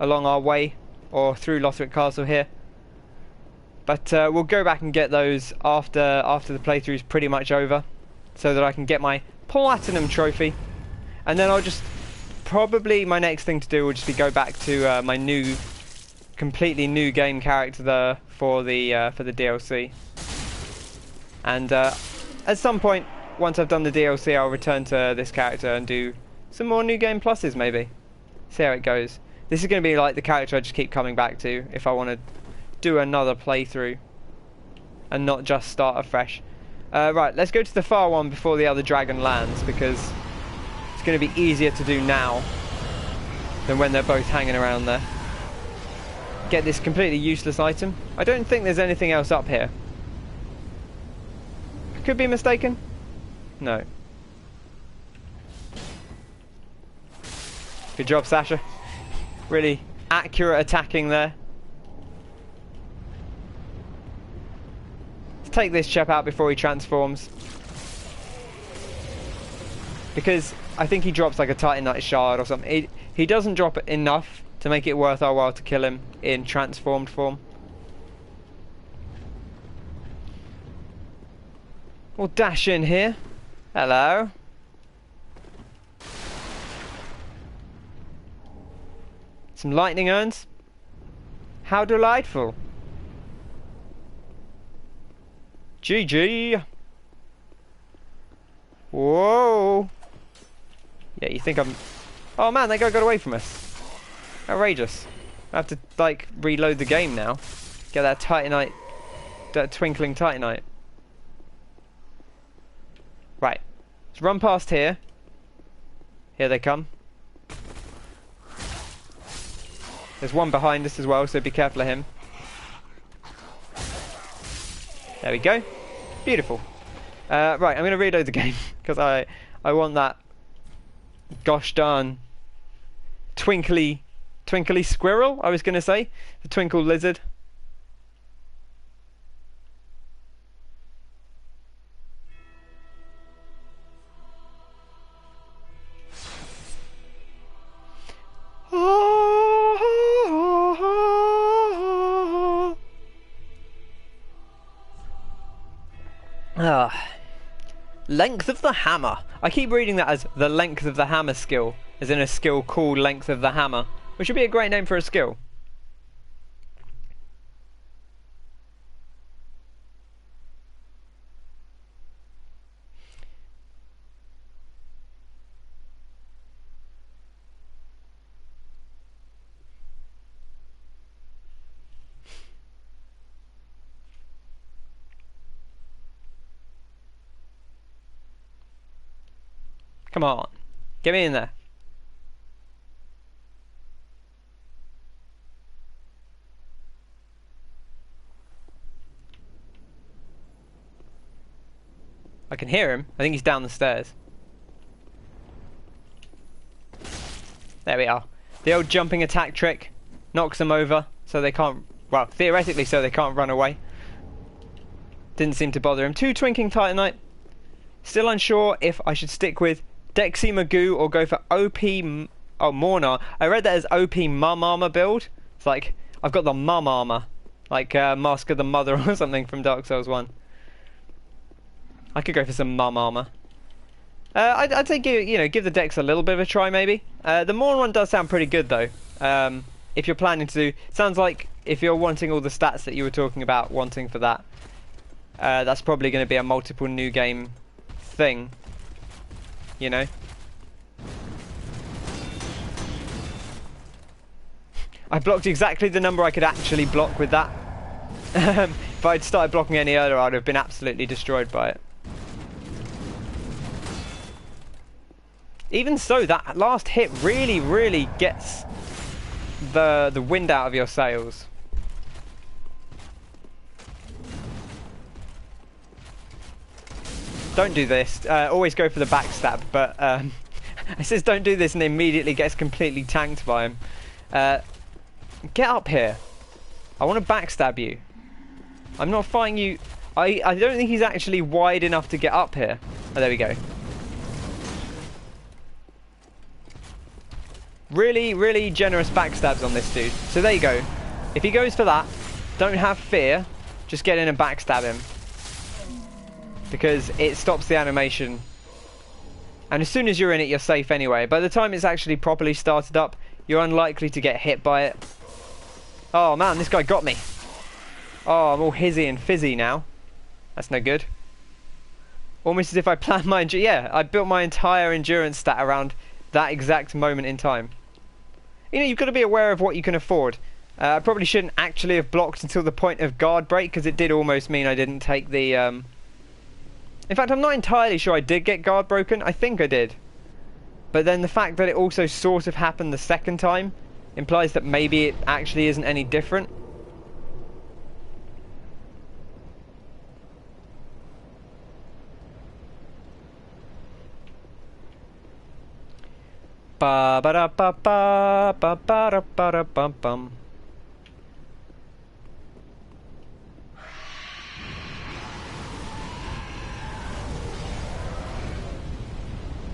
along our way, or through Lothric Castle here. But we'll go back and get those after the playthrough is pretty much over, so that I can get my Platinum trophy. And then I'll just, probably my next thing to do will just be go back to my completely new game character for the DLC. And at some point, once I've done the DLC, I'll return to this character and do some more New Game Pluses, maybe. See how it goes. This is going to be like the character I just keep coming back to if I want to do another playthrough and not just start afresh. Right, let's go to the far one before the other dragon lands, because it's going to be easier to do now than when they're both hanging around there. Get this completely useless item. I don't think there's anything else up here. I could be mistaken. No. Good job, Sasha. Really accurate attacking there. Let's take this chap out before he transforms, because I think he drops like a Titanite shard or something. He doesn't drop enough to make it worth our while to kill him in transformed form. We'll dash in here. Hello. Some lightning urns. How delightful. GG. Whoa. Yeah, you think I'm... Oh man, that guy got away from us. Outrageous. I have to, like, reload the game now. Get that Titanite... that twinkling Titanite. Right. Let's run past here. Here they come. There's one behind us as well, so be careful of him. There we go. Beautiful. Right, I'm going to reload the game, because I want that gosh darn twinkly squirrel, I was going to say. The twinkle lizard. Length of the hammer. I keep reading that as the length of the hammer skill, as in a skill called length of the hammer, which would be a great name for a skill. Come on, get me in there. I can hear him. I think he's down the stairs. There we are. The old jumping attack trick knocks them over so they can't, well, theoretically so they can't run away. Didn't seem to bother him. 2 Twinkling Titanite. Still unsure if I should stick with Dexy Magoo or go for OP... Oh, Mornar. I read that as OP Mum Armor build. It's like, I've got the Mum Armor. like Mask of the Mother or something from Dark Souls 1. I could go for some mum armor. I'd say give the decks a little bit of a try maybe. The Morn one does sound pretty good though. If you're planning to do, sounds like if you're wanting all the stats that you were talking about wanting for that, that's probably going to be a multiple new game thing, you know. I blocked exactly the number I could actually block with that. If I'd started blocking any earlier, I'd have been absolutely destroyed by it. Even so, that last hit really gets the wind out of your sails. Don't do this. Always go for the backstab, but it says don't do this and immediately gets completely tanked by him. Get up here. I want to backstab you. I'm not fighting you. I don't think he's actually wide enough to get up here. Oh, there we go. Really generous backstabs on this dude. So there you go. If he goes for that, don't have fear. Just get in and backstab him. Because it stops the animation. And as soon as you're in it, you're safe anyway. By the time it's actually properly started up, you're unlikely to get hit by it. Oh man, this guy got me. Oh, I'm all hizzy and fizzy now. That's no good. Almost as if I planned my... Yeah, I built my entire endurance stat around that exact moment in time. You know, you've got to be aware of what you can afford. I probably shouldn't actually have blocked until the point of guard break, because it did almost mean I didn't take the... In fact, I'm not entirely sure I did get guard broken. I think I did. But then the fact that it also sort of happened the second time implies that maybe it actually isn't any different. Ba ba da ba ba ba ba da ba da bum bum.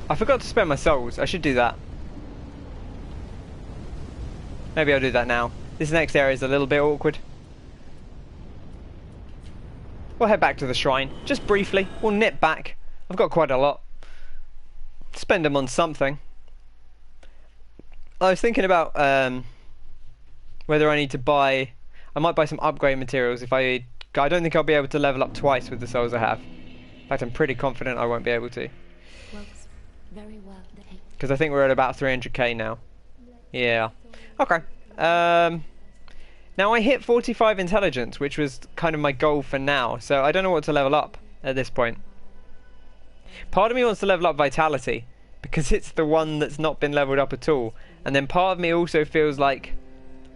I forgot to spend my souls. I should do that. Maybe I'll do that now. This next area is a little bit awkward. We'll head back to the shrine. Just briefly. We'll nip back. I've got quite a lot. Spend them on something. I was thinking about whether I need to buy... I might buy some upgrade materials if I don't think I'll be able to level up twice with the souls I have. In fact, I'm pretty confident I won't be able to. Because I think we're at about 300k now. Yeah. Okay. Now I hit 45 intelligence, which was kind of my goal for now. So I don't know what to level up at this point. Part of me wants to level up vitality, because it's the one that's not been leveled up at all. And then part of me also feels like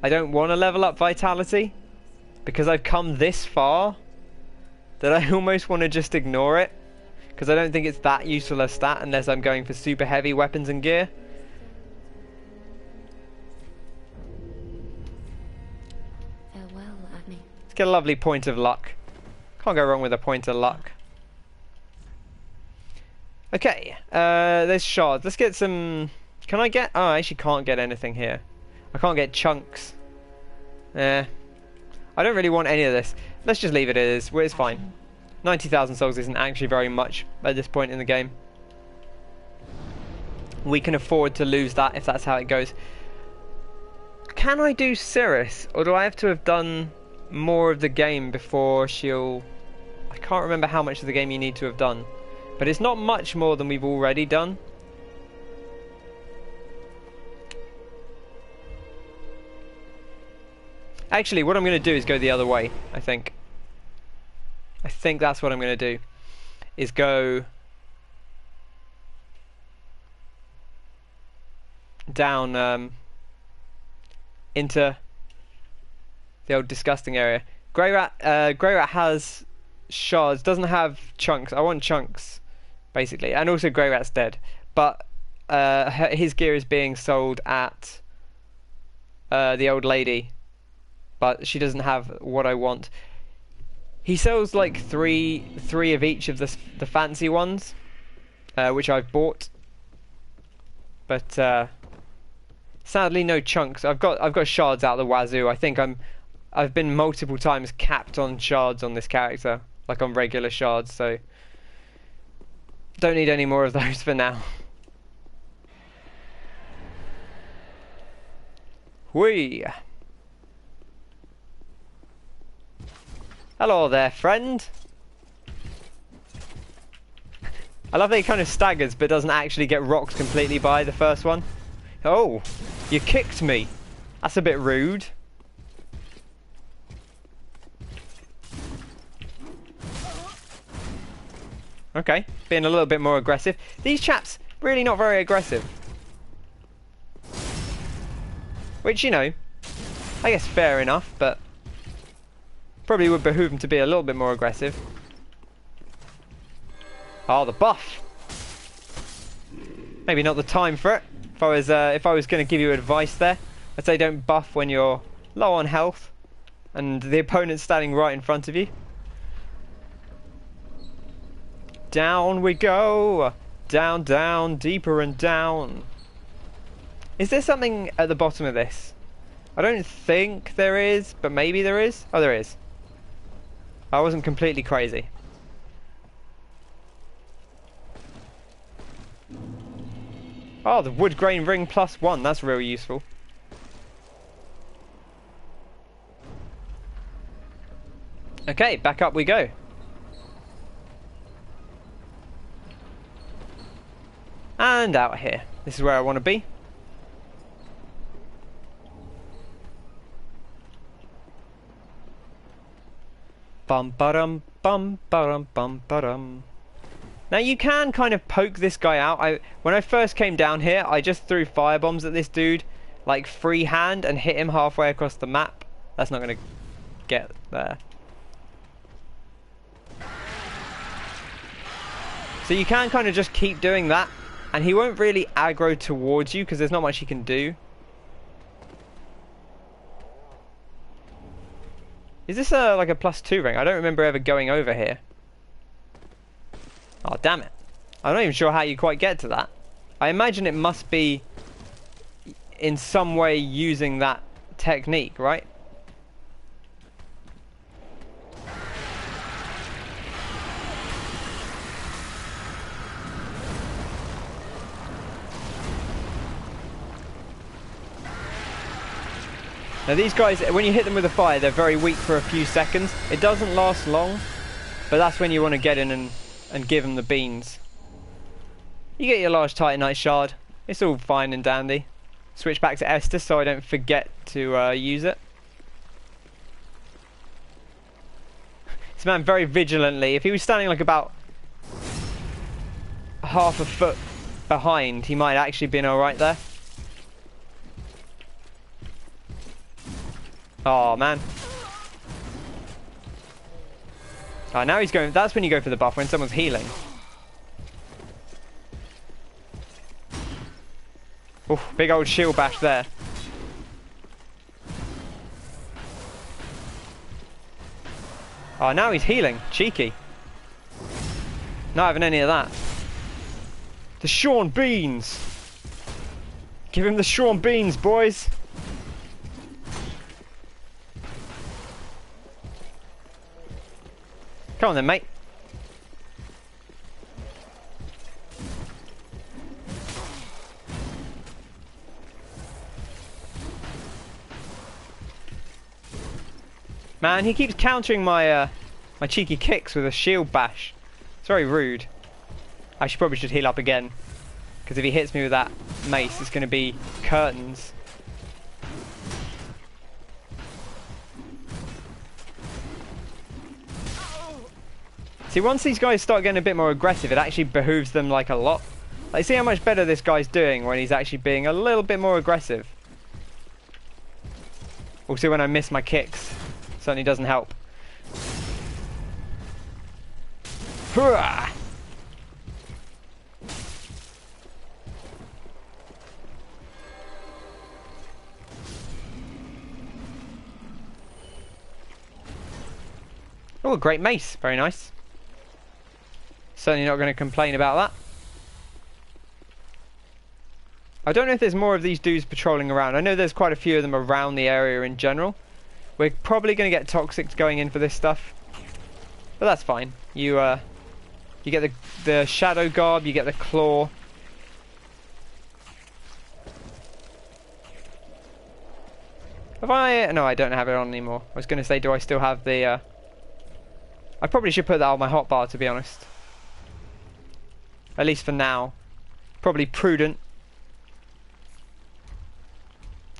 I don't want to level up vitality, because I've come this far that I almost want to just ignore it. Because I don't think it's that useful a stat unless I'm going for super heavy weapons and gear. Farewell, Agni. Let's get a lovely point of luck. Can't go wrong with a point of luck. Okay, there's shards. Let's get some... Can I get... Oh, I actually can't get anything here. I can't get chunks. I don't really want any of this. Let's just leave it as... Well, it's fine. 90,000 souls isn't actually very much at this point in the game. We can afford to lose that if that's how it goes. Can I do Cirrus? Or do I have to have done more of the game before she'll... I can't remember how much of the game you need to have done. But it's not much more than we've already done. Actually, what I'm going to do is go the other way, I think. I think that's what I'm going to do. Is go... down into the old disgusting area. Grey Rat has shards, doesn't have chunks. I want chunks, basically. And also Grey Rat's dead. But his gear is being sold at the old lady. But she doesn't have what I want. He sells like three of each of the fancy ones, which I've bought. But sadly, no chunks. I've got shards out the wazoo. I think I'm I've been multiple times capped on shards on this character, like on regular shards, so don't need any more of those for now. Whee! Hello there, friend. I love that he kind of staggers but doesn't actually get rocked completely by the first one. Oh, you kicked me. That's a bit rude. Okay, being a little bit more aggressive. These chaps, really not very aggressive. Which, you know, I guess fair enough, but probably would behoove them to be a little bit more aggressive. Oh, the buff. Maybe not the time for it. If I was going to give you advice there, I'd say don't buff when you're low on health and the opponent's standing right in front of you. Down we go. Down, down, deeper and down. Is there something at the bottom of this? I don't think there is, but maybe there is. Oh, there is. I wasn't completely crazy. Oh, the wood grain ring +1. That's real useful. Okay, back up we go. And out here. This is where I want to be. Bum ba-dum, bum ba-dum, bum ba-dum. Now you can kind of poke this guy out. When I first came down here, I just threw firebombs at this dude, like freehand, and hit him halfway across the map. That's not going to get there. So you can kind of just keep doing that, and he won't really aggro towards you because there's not much he can do. Is this like a +2 ring? I don't remember ever going over here. Oh, damn it. I'm not even sure how you quite get to that. I imagine it must be in some way using that technique, right? Now these guys, when you hit them with a fire, they're very weak for a few seconds. It doesn't last long, but that's when you want to get in and give them the beans. You get your large Titanite shard. It's all fine and dandy. Switch back to Estus so I don't forget to use it. This man very vigilantly, if he was standing like about half a foot behind, he might actually been alright there. Oh man. Oh, now he's going. That's when you go for the buff, when someone's healing. Oof, big old shield bash there. Oh, now he's healing. Cheeky. Not having any of that. The Sean Beans. Give him the Sean Beans, boys. Come on then, mate. Man, he keeps countering my my cheeky kicks with a shield bash. It's very rude. I probably should heal up again, because if he hits me with that mace, it's going to be curtains. See, once these guys start getting a bit more aggressive, it actually behooves them like a lot. Like, see how much better this guy's doing when he's actually being a little bit more aggressive. Also, when I miss my kicks, certainly doesn't help. Hurrah! Oh, a great mace. Very nice. Certainly not going to complain about that. I don't know if there's more of these dudes patrolling around. I know there's quite a few of them around the area in general. We're probably going to get toxic going in for this stuff, but that's fine. You get the shadow garb, you get the claw. Have I? No, I don't have it on anymore. I was going to say, do I still have the? I probably should put that on my hotbar, to be honest. At least for now. Probably prudent.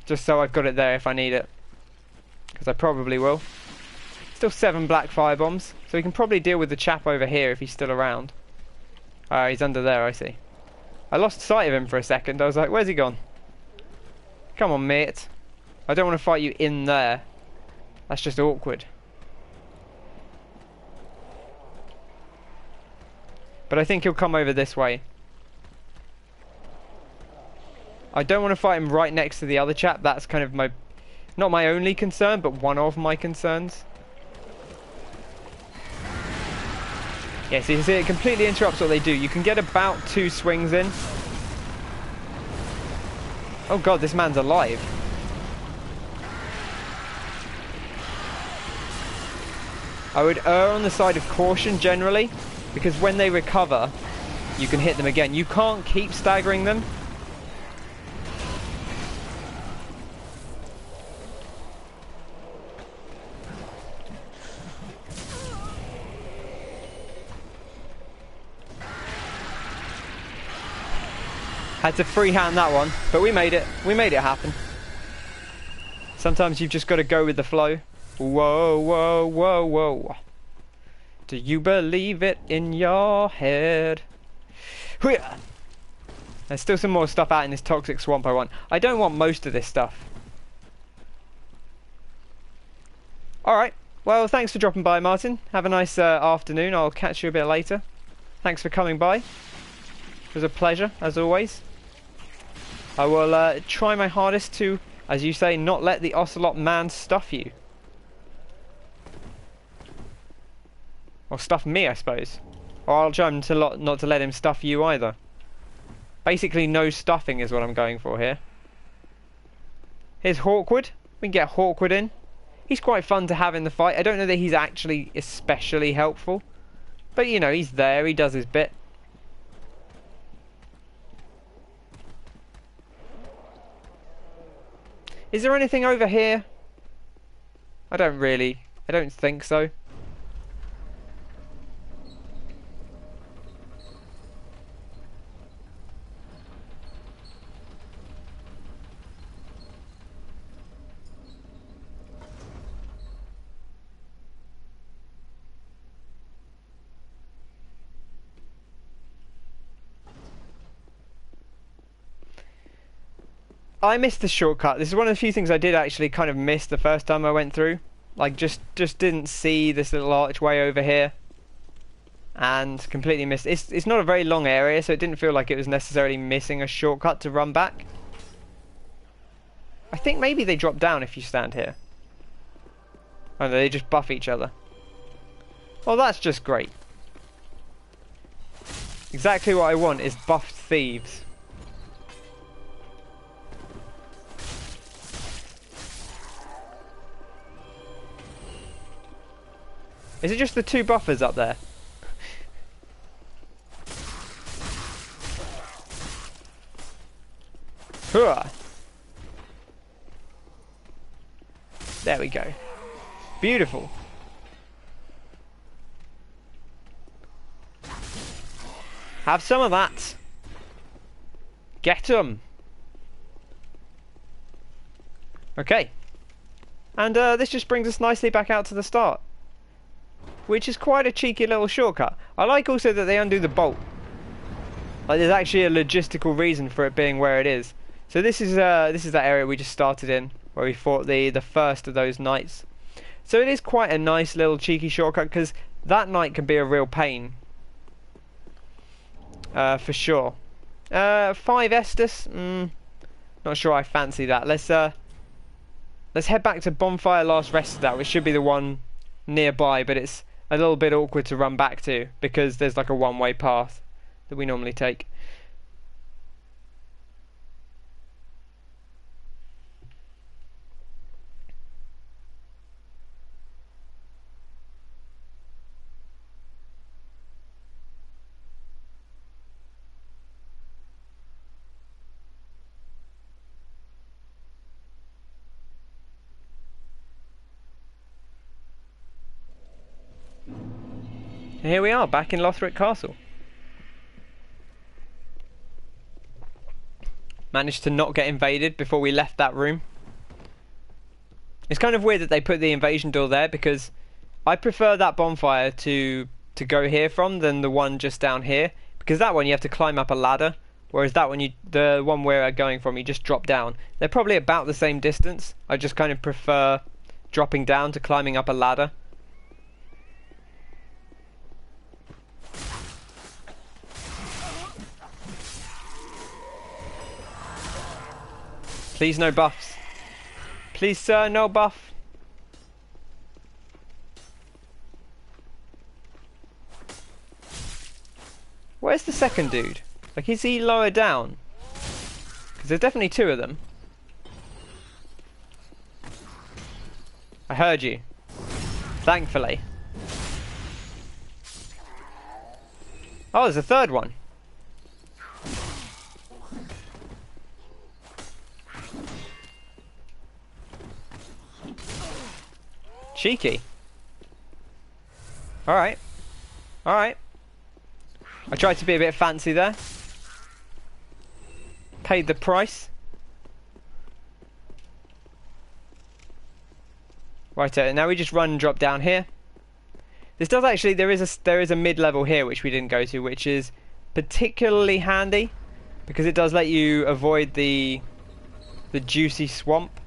Just so I've got it there if I need it. Because I probably will. Still 7 black firebombs. So we can probably deal with the chap over here if he's still around. He's under there, I see. I lost sight of him for a second. I was like, where's he gone? Come on, mate. I don't want to fight you in there. That's just awkward. But I think he'll come over this way. I don't want to fight him right next to the other chap. That's kind of my... not my only concern, but one of my concerns. Yeah, so you see, it completely interrupts what they do. You can get about 2 swings in. Oh god, this man's alive. I would err on the side of caution generally, because when they recover, you can hit them again. You can't keep staggering them. Had to freehand that one, but we made it. We made it happen. Sometimes you've just got to go with the flow. Whoa, whoa, whoa, whoa. Do you believe it in your head? Hoo-yah! There's still some more stuff out in this toxic swamp I want. I don't want most of this stuff. Alright, well thanks for dropping by, Martin. Have a nice afternoon. I'll catch you a bit later. Thanks for coming by. It was a pleasure, as always. I will try my hardest to, as you say, not let the Ocelot man stuff you. Or stuff me, I suppose. Or I'll try not to let him stuff you either. Basically, no stuffing is what I'm going for here. Here's Hawkwood. We can get Hawkwood in. He's quite fun to have in the fight. I don't know that he's actually especially helpful. But, you know, he's there. He does his bit. Is there anything over here? I don't think so. I missed the shortcut. This is one of the few things I did actually kind of miss the first time I went through. Like, just didn't see this little archway over here. And completely missed. It's not a very long area, so it didn't feel like it was necessarily missing a shortcut to run back. I think maybe they drop down if you stand here. Oh no, they just buff each other. Well, that's just great. Exactly what I want is buffed thieves. Is it just the 2 buffers up there? Hooah. There we go. Beautiful. Have some of that. Get 'em. Okay. And this just brings us nicely back out to the start. Which is quite a cheeky little shortcut. I like also that they undo the bolt. Like, there's actually a logistical reason for it being where it is. So this is that area we just started in, where we fought the first of those knights. So it is quite a nice little cheeky shortcut, because that knight can be a real pain. For sure. 5 Estus? Not sure I fancy that. Let's head back to Bonfire Last Rested At, which should be the one nearby, but it's a little bit awkward to run back to because there's like a one-way path that we normally take. And here we are, back in Lothric Castle. Managed to not get invaded before we left that room. It's kind of weird that they put the invasion door there, because I prefer that bonfire to go here from than the one just down here, because that one you have to climb up a ladder, whereas that one, the one we're going from, you just drop down. They're probably about the same distance. I just kind of prefer dropping down to climbing up a ladder. Please no buffs. Please sir, no buff. Where's the second dude? Like, is he lower down? Because there's definitely two of them. I heard you. Thankfully. Oh, there's a third one. Cheeky. Alright. Alright. I tried to be a bit fancy there. Paid the price. Right, now we just run and drop down here. This does actually, there is a mid-level here which we didn't go to, which is particularly handy because it does let you avoid the juicy swamp,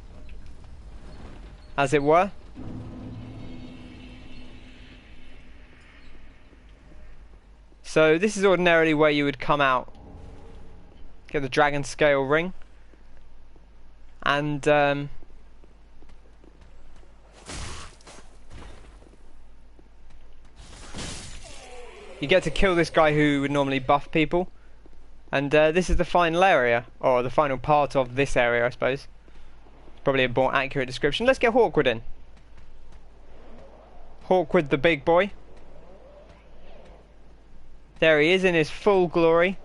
as it were. So this is ordinarily where you would come out, get the dragon scale ring, and you get to kill this guy who would normally buff people, and this is the final area, or the final part of this area, I suppose. Probably a more accurate description. Let's get Hawkwood in. Hawkwood the big boy. There he is in his full glory.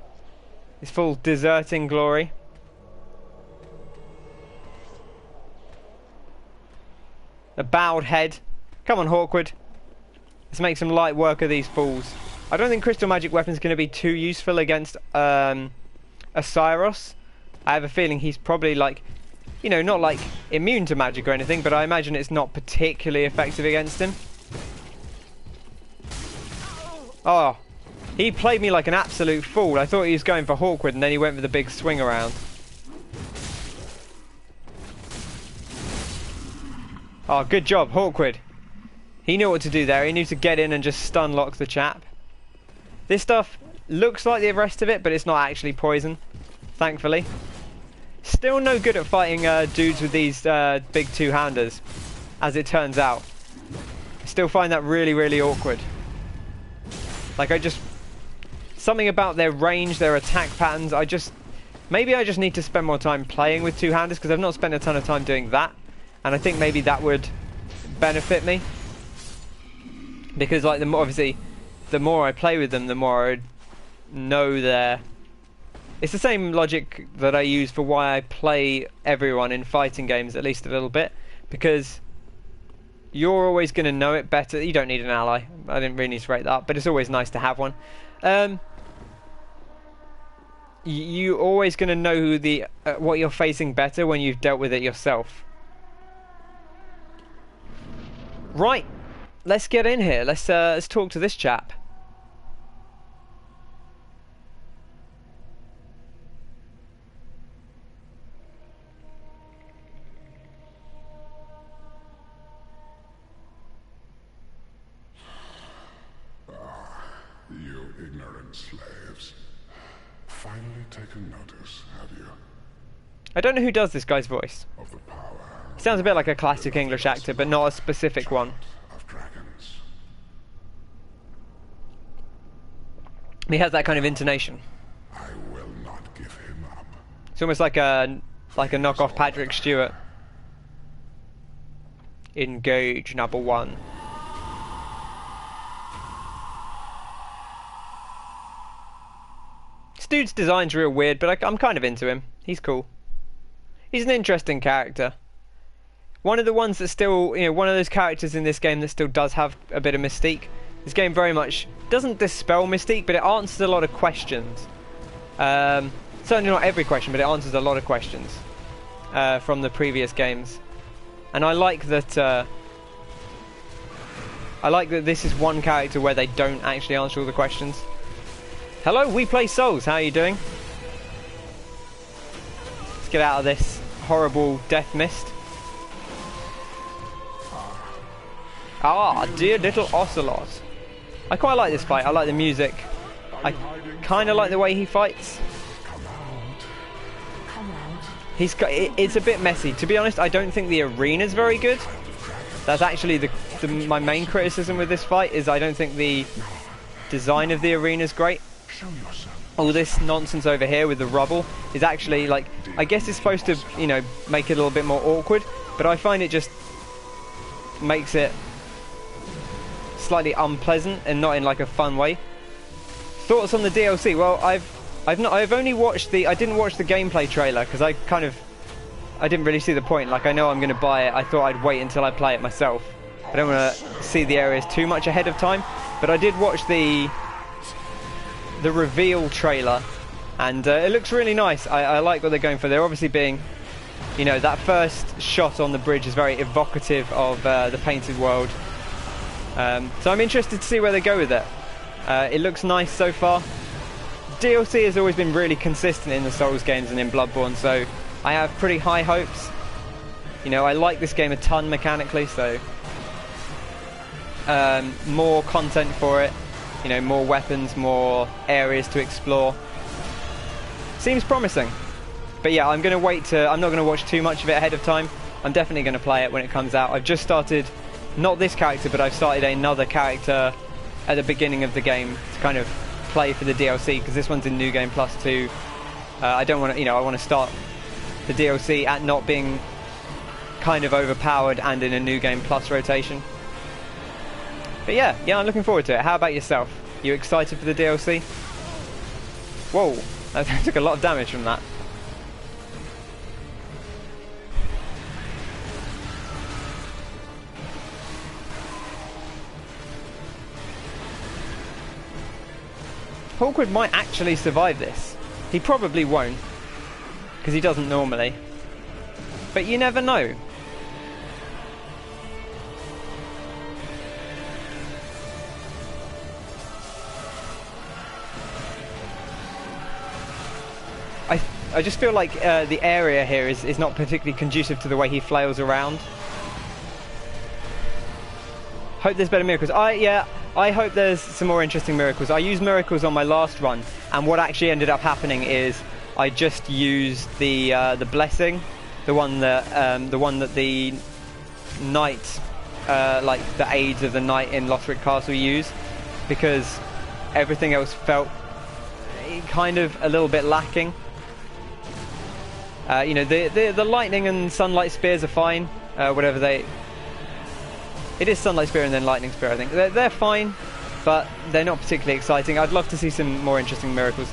His full deserting glory. A bowed head. Come on, Hawkwood. Let's make some light work of these fools. I don't think crystal magic weapon's going to be too useful against a Cyros. I have a feeling he's probably, like, you know, not like immune to magic or anything, but I imagine it's not particularly effective against him. Oh. He played me like an absolute fool. I thought he was going for Hawkwood and then he went for the big swing around. Oh, good job, Hawkwood. He knew what to do there. He knew to get in and just stun lock the chap. This stuff looks like the rest of it, but it's not actually poison, thankfully. Still no good at fighting dudes with these big two-handers, as it turns out. I still find that really, really awkward. Like, something about their range, their attack patterns, maybe I just need to spend more time playing with two-handers, because I've not spent a ton of time doing that, and I think maybe that would benefit me. Because, like, obviously, the more I play with them, the more I know their... It's the same logic that I use for why I play everyone in fighting games, at least a little bit, because you're always going to know it better. You don't need an ally. I didn't really need to rate that, but it's always nice to have one. You're always going to know who what you're facing better when you've dealt with it yourself. Right, let's get in here. Let's talk to this chap. You ignorant slaves. Finally taken notice, have you? I don't know who does this guy's voice. Of the power. He sounds a bit like a classic English actor, but not a specific one. Of dragons. He has that kind of intonation. I will not give him up. It's almost like a knockoff Patrick Stewart. Engage number one. This dude's design's real weird, but I'm kind of into him. He's cool. He's an interesting character. One of the ones that still, you know, one of those characters in this game that still does have a bit of mystique. This game very much doesn't dispel Mystique, but it answers a lot of questions. Certainly not every question, but it answers a lot of questions from the previous games. And I like that. I like that this is one character where they don't actually answer all the questions. Hello, we play Souls. How are you doing? Let's get out of this horrible death mist. Ah, dear little Ocelot. I quite like this fight. I like the music. I kind of like the way he fights. He's got. It's a bit messy. To be honest, I don't think the arena's very good. That's actually my main criticism with this fight, is I don't think the design of the arena's great. All this nonsense over here with the rubble is actually, like, I guess it's supposed to, you know, make it a little bit more awkward, but I find it just makes it slightly unpleasant and not in like a fun way. Thoughts on the DLC? Well, I've only watched I didn't watch the gameplay trailer because I didn't really see the point. Like, I know I'm going to buy it. I thought I'd wait until I play it myself. I don't want to see the areas too much ahead of time. But I did watch the reveal trailer, and it looks really nice. I like what they're going for. They're obviously being, you know, that first shot on the bridge is very evocative of the painted world. So I'm interested to see where they go with it. It looks nice so far. DLC has always been really consistent in the Souls games and in Bloodborne, so I have pretty high hopes. You know, I like this game a ton mechanically, so more content for it, you know, more weapons, more areas to explore. Seems promising. But yeah, I'm not going to watch too much of it ahead of time. I'm definitely going to play it when it comes out. I've just started, not this character, but I've started another character at the beginning of the game to kind of play for the DLC, because this one's in New Game Plus 2. I don't want to, you know, I want to start the DLC at not being kind of overpowered and in a New Game Plus rotation. But yeah, I'm looking forward to it. How about yourself? You excited for the DLC? Whoa, that took a lot of damage from that. Hawkwood might actually survive this. He probably won't, because he doesn't normally. But you never know. I just feel like the area here is not particularly conducive to the way he flails around. Hope there's better miracles. I hope there's some more interesting miracles. I used miracles on my last run, and what actually ended up happening is I just used the blessing, the one that the knight, like the aides of the knight in Lothric Castle use, because everything else felt kind of a little bit lacking. You know, the lightning and sunlight spears are fine. Whatever they. It is Sunlight Spear and then Lightning Spear, I think. They're fine, but they're not particularly exciting. I'd love to see some more interesting miracles.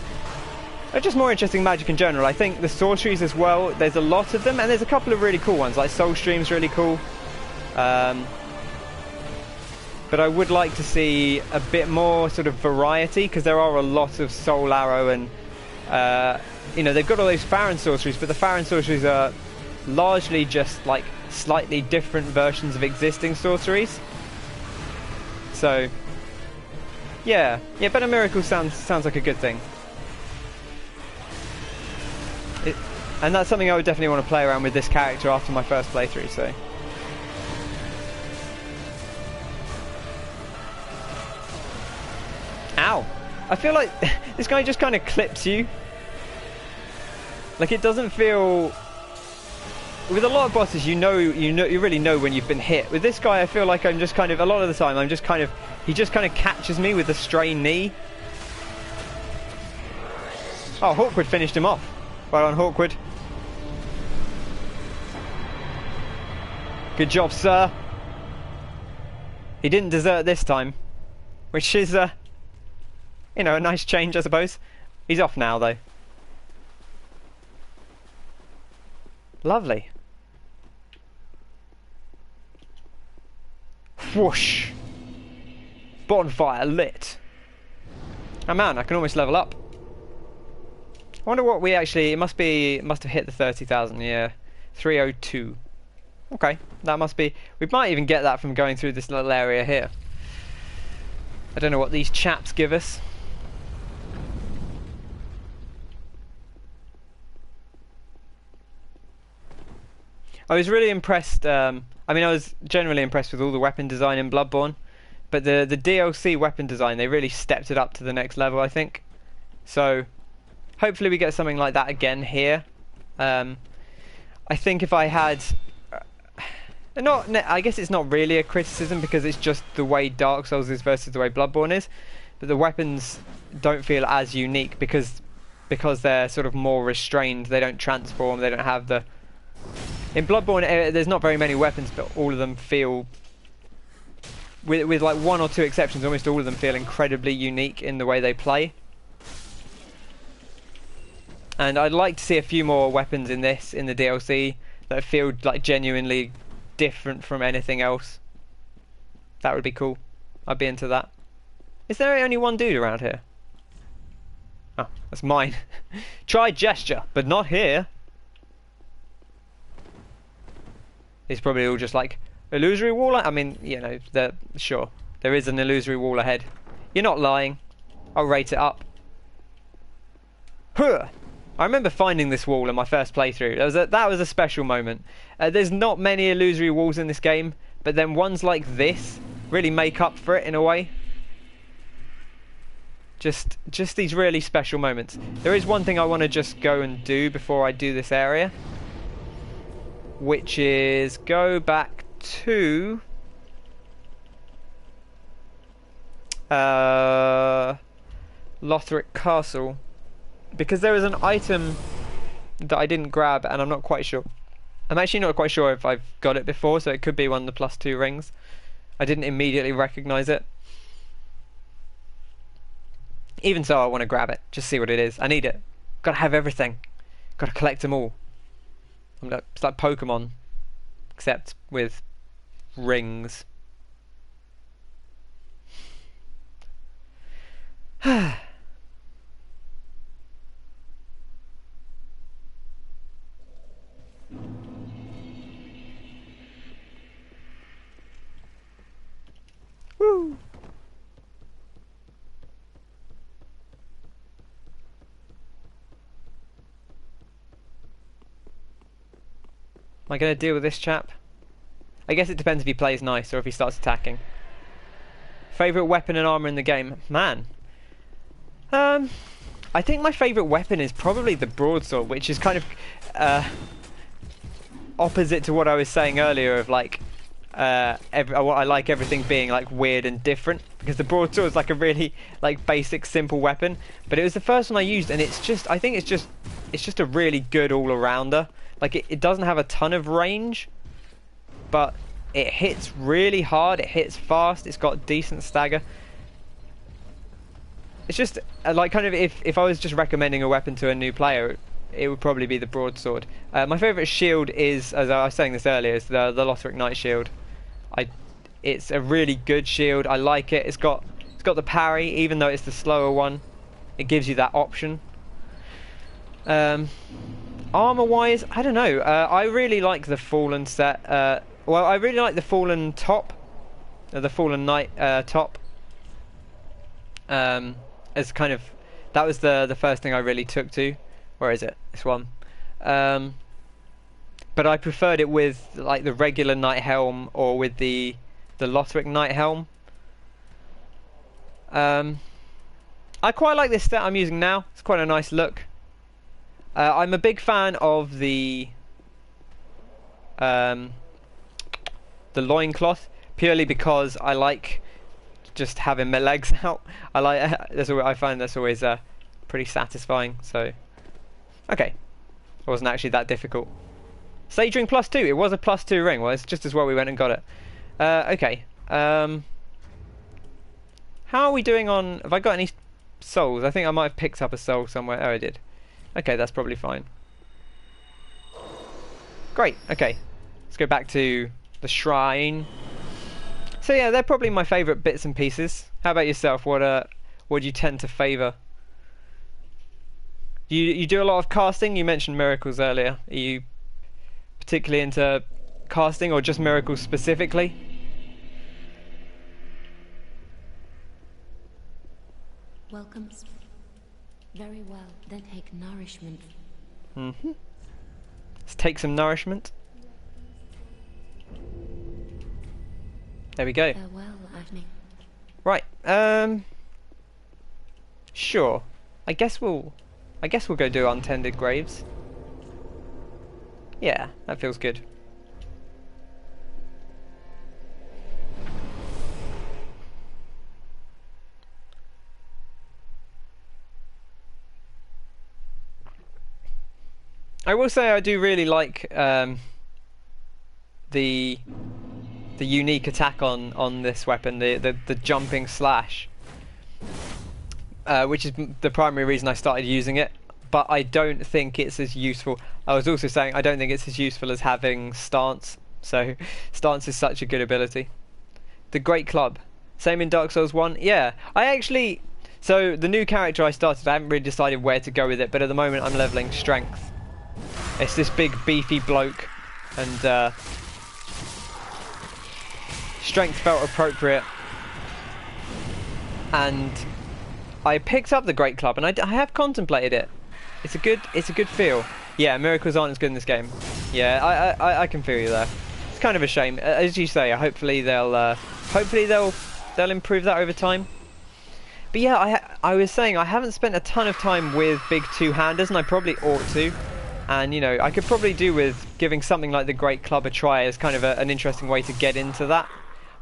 Just more interesting magic in general. I think the sorceries as well, there's a lot of them, and there's a couple of really cool ones, like Soul Stream's really cool. But I would like to see a bit more sort of variety, because there are a lot of Soul Arrow and... you know, they've got all those Farron sorceries, but the Farron sorceries are largely just, like, slightly different versions of existing sorceries. So yeah, better miracles sounds like a good thing. And that's something I would definitely want to play around with this character after my first playthrough, so. Ow! I feel like this guy just kind of clips you. Like, it doesn't feel... With a lot of bosses, you really know when you've been hit. With this guy, I feel like I'm just kind of, a lot of the time, he just kind of catches me with a stray knee. Oh, Hawkwood finished him off. Well on, Hawkwood. Good job, sir. He didn't desert this time, which is, you know, a nice change, I suppose. He's off now, though. Lovely. Whoosh. Bonfire lit. Oh man, I can almost level up. I wonder what we actually... It must have hit the 30,000, yeah. 302. Okay, that must be... We might even get that from going through this little area here. I don't know what these chaps give us. I was really impressed... I mean, I was generally impressed with all the weapon design in Bloodborne. But the DLC weapon design, they really stepped it up to the next level, I think. So... Hopefully we get something like that again here. I think if I had... I guess it's not really a criticism because it's just the way Dark Souls is versus the way Bloodborne is. But the weapons don't feel as unique because they're sort of more restrained. They don't transform, they don't have the... In Bloodborne, there's not very many weapons, but all of them feel... With like one or two exceptions, almost all of them feel incredibly unique in the way they play. And I'd like to see a few more weapons in the DLC that feel like genuinely different from anything else. That would be cool. I'd be into that. Is there only one dude around here? Oh, that's mine. Try gesture, but not here. It's probably all just like illusory wall. I mean, you know, sure, there is an illusory wall ahead. You're not lying. I'll rate it up. Huh. I remember finding this wall in my first playthrough. That was a special moment. There's not many illusory walls in this game, but then ones like this really make up for it in a way. Just these really special moments. There is one thing I want to just go and do before I do this area, which is go back to Lothric Castle. Because there was an item that I didn't grab and I'm not quite sure. I'm actually not quite sure if I've got it before, so it could be one of the +2 rings. I didn't immediately recognise it. Even so, I want to grab it, just see what it is. I need it. Gotta have everything. Gotta collect them all. It's like Pokemon, except with rings. Woo! Am I going to deal with this chap? I guess it depends if he plays nice or if he starts attacking. Favourite weapon and armour in the game? Man. I think my favourite weapon is probably the broadsword, which is kind of opposite to what I was saying earlier of like I like everything being like weird and different, because the broadsword is like a really like basic simple weapon, but it was the first one I used, and it's just, I think it's just a really good all-arounder. Like it doesn't have a ton of range, but it hits really hard, it hits fast, it's got decent stagger. It's just like kind of if I was just recommending a weapon to a new player, it would probably be the broadsword. My favourite shield is, as I was saying this earlier, is the Lothric Knight shield. It's a really good shield. I like it. It's got the parry, even though it's the slower one. It gives you that option. Armor-wise, I don't know. I really like the Fallen set. Well, I really like the Fallen top, the Fallen Knight top. As kind of, that was the first thing I really took to. Where is it? This one. But I preferred it with like the regular Knight helm or with the Lothric Knight helm. I quite like this set I'm using now. It's quite a nice look. I'm a big fan of the loincloth, purely because I like just having my legs out. I find that's always pretty satisfying. So, okay, it wasn't actually that difficult. Sage ring +2. It was a +2 ring. Well, it's just as well we went and got it. Okay. How are we doing on? Have I got any souls? I think I might have picked up a soul somewhere. Oh, I did. Okay, that's probably fine. Great. Okay, let's go back to the shrine. So yeah, they're probably my favourite bits and pieces. How about yourself? What do you tend to favour? You do a lot of casting. You mentioned miracles earlier. Are you particularly into casting, or just miracles specifically? Welcome. Very well. Then take nourishment. Mm-hmm. Let's take some nourishment. There we go. Farewell, Agni. Right. Sure. I guess we'll go do untended graves. Yeah, that feels good. I will say I do really like the unique attack on this weapon, the jumping slash, which is the primary reason I started using it. But I don't think it's as useful. I was also saying I don't think it's as useful as having stance. So stance is such a good ability. The Great Club, same in Dark Souls 1. Yeah, I actually. So the new character I started, I haven't really decided where to go with it. But at the moment I'm leveling strength. It's this big beefy bloke, and strength felt appropriate, and I picked up the Great Club, and I have contemplated it. It's a good feel. Yeah, miracles aren't as good in this game. Yeah, I can feel you there. It's kind of a shame, as you say. Hopefully they'll improve that over time. But yeah, I was saying I haven't spent a ton of time with big two-handers, and I probably ought to. And, you know, I could probably do with giving something like the Great Club a try as kind of an interesting way to get into that,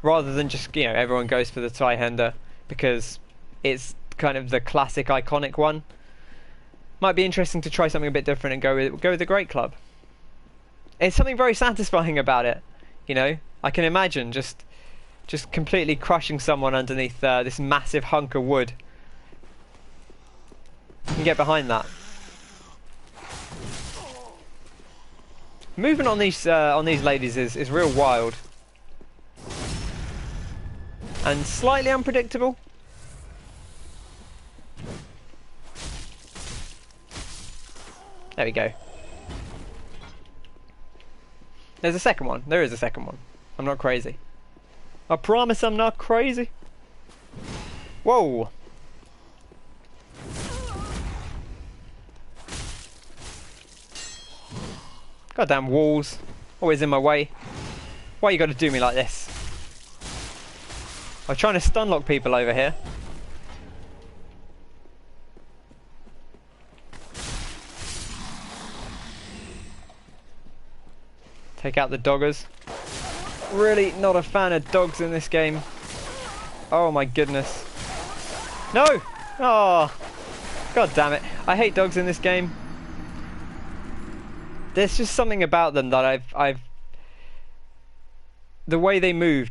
rather than just, you know, everyone goes for the Zweihander because it's kind of the classic iconic one. Might be interesting to try something a bit different and go with the Great Club. It's something very satisfying about it, you know. I can imagine just completely crushing someone underneath this massive hunk of wood. You can get behind that. Movement on these ladies is real wild and slightly unpredictable. There we go. There's a second one. There is a second one. I'm not crazy. I promise I'm not crazy. Whoa. Goddamn walls. Always in my way. Why you gotta do me like this? I'm trying to stun lock people over here. Take out the doggers. Really not a fan of dogs in this game. Oh my goodness. No! Oh! God damn it. I hate dogs in this game. There's just something about them that I've the way they move,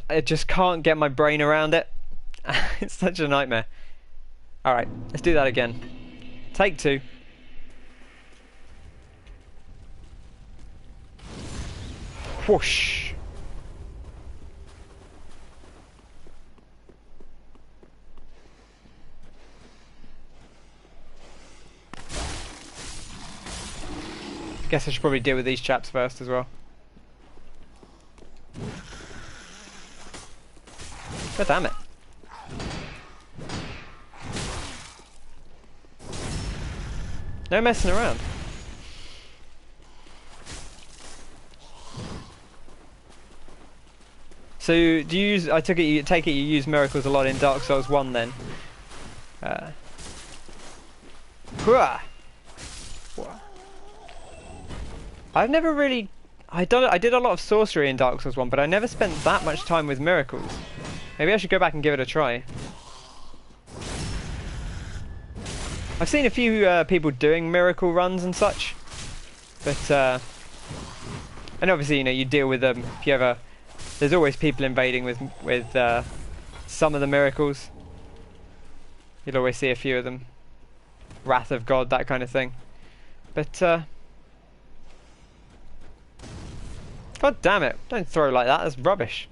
I just can't get my brain around it. It's such a nightmare. Alright, let's do that again. Take two. Whoosh. Guess I should probably deal with these chaps first as well. God damn it. No messing around. So do you use, I take it you use miracles a lot in Dark Souls 1 then? I've never really... I did a lot of sorcery in Dark Souls 1, but I never spent that much time with miracles. Maybe I should go back and give it a try. I've seen a few people doing miracle runs and such, but and obviously, you know, you deal with them if you ever. There's always people invading with some of the miracles. You'll always see a few of them. Wrath of God, that kind of thing. But God damn it! Don't throw like that. That's rubbish.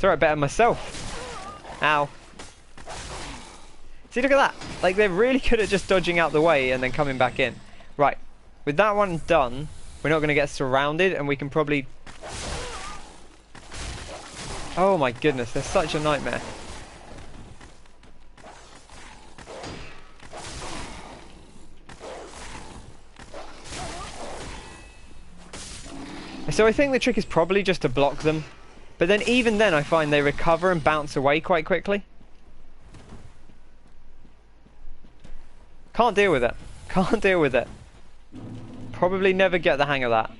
throw it better myself. Ow. See, look at that. Like, they're really good at just dodging out the way and then coming back in. Right. With that one done, we're not going to get surrounded, and we can probably... Oh my goodness, they're such a nightmare. So I think the trick is probably just to block them. But then even then I find they recover and bounce away quite quickly. Can't deal with it. Can't deal with it. Probably never get the hang of that.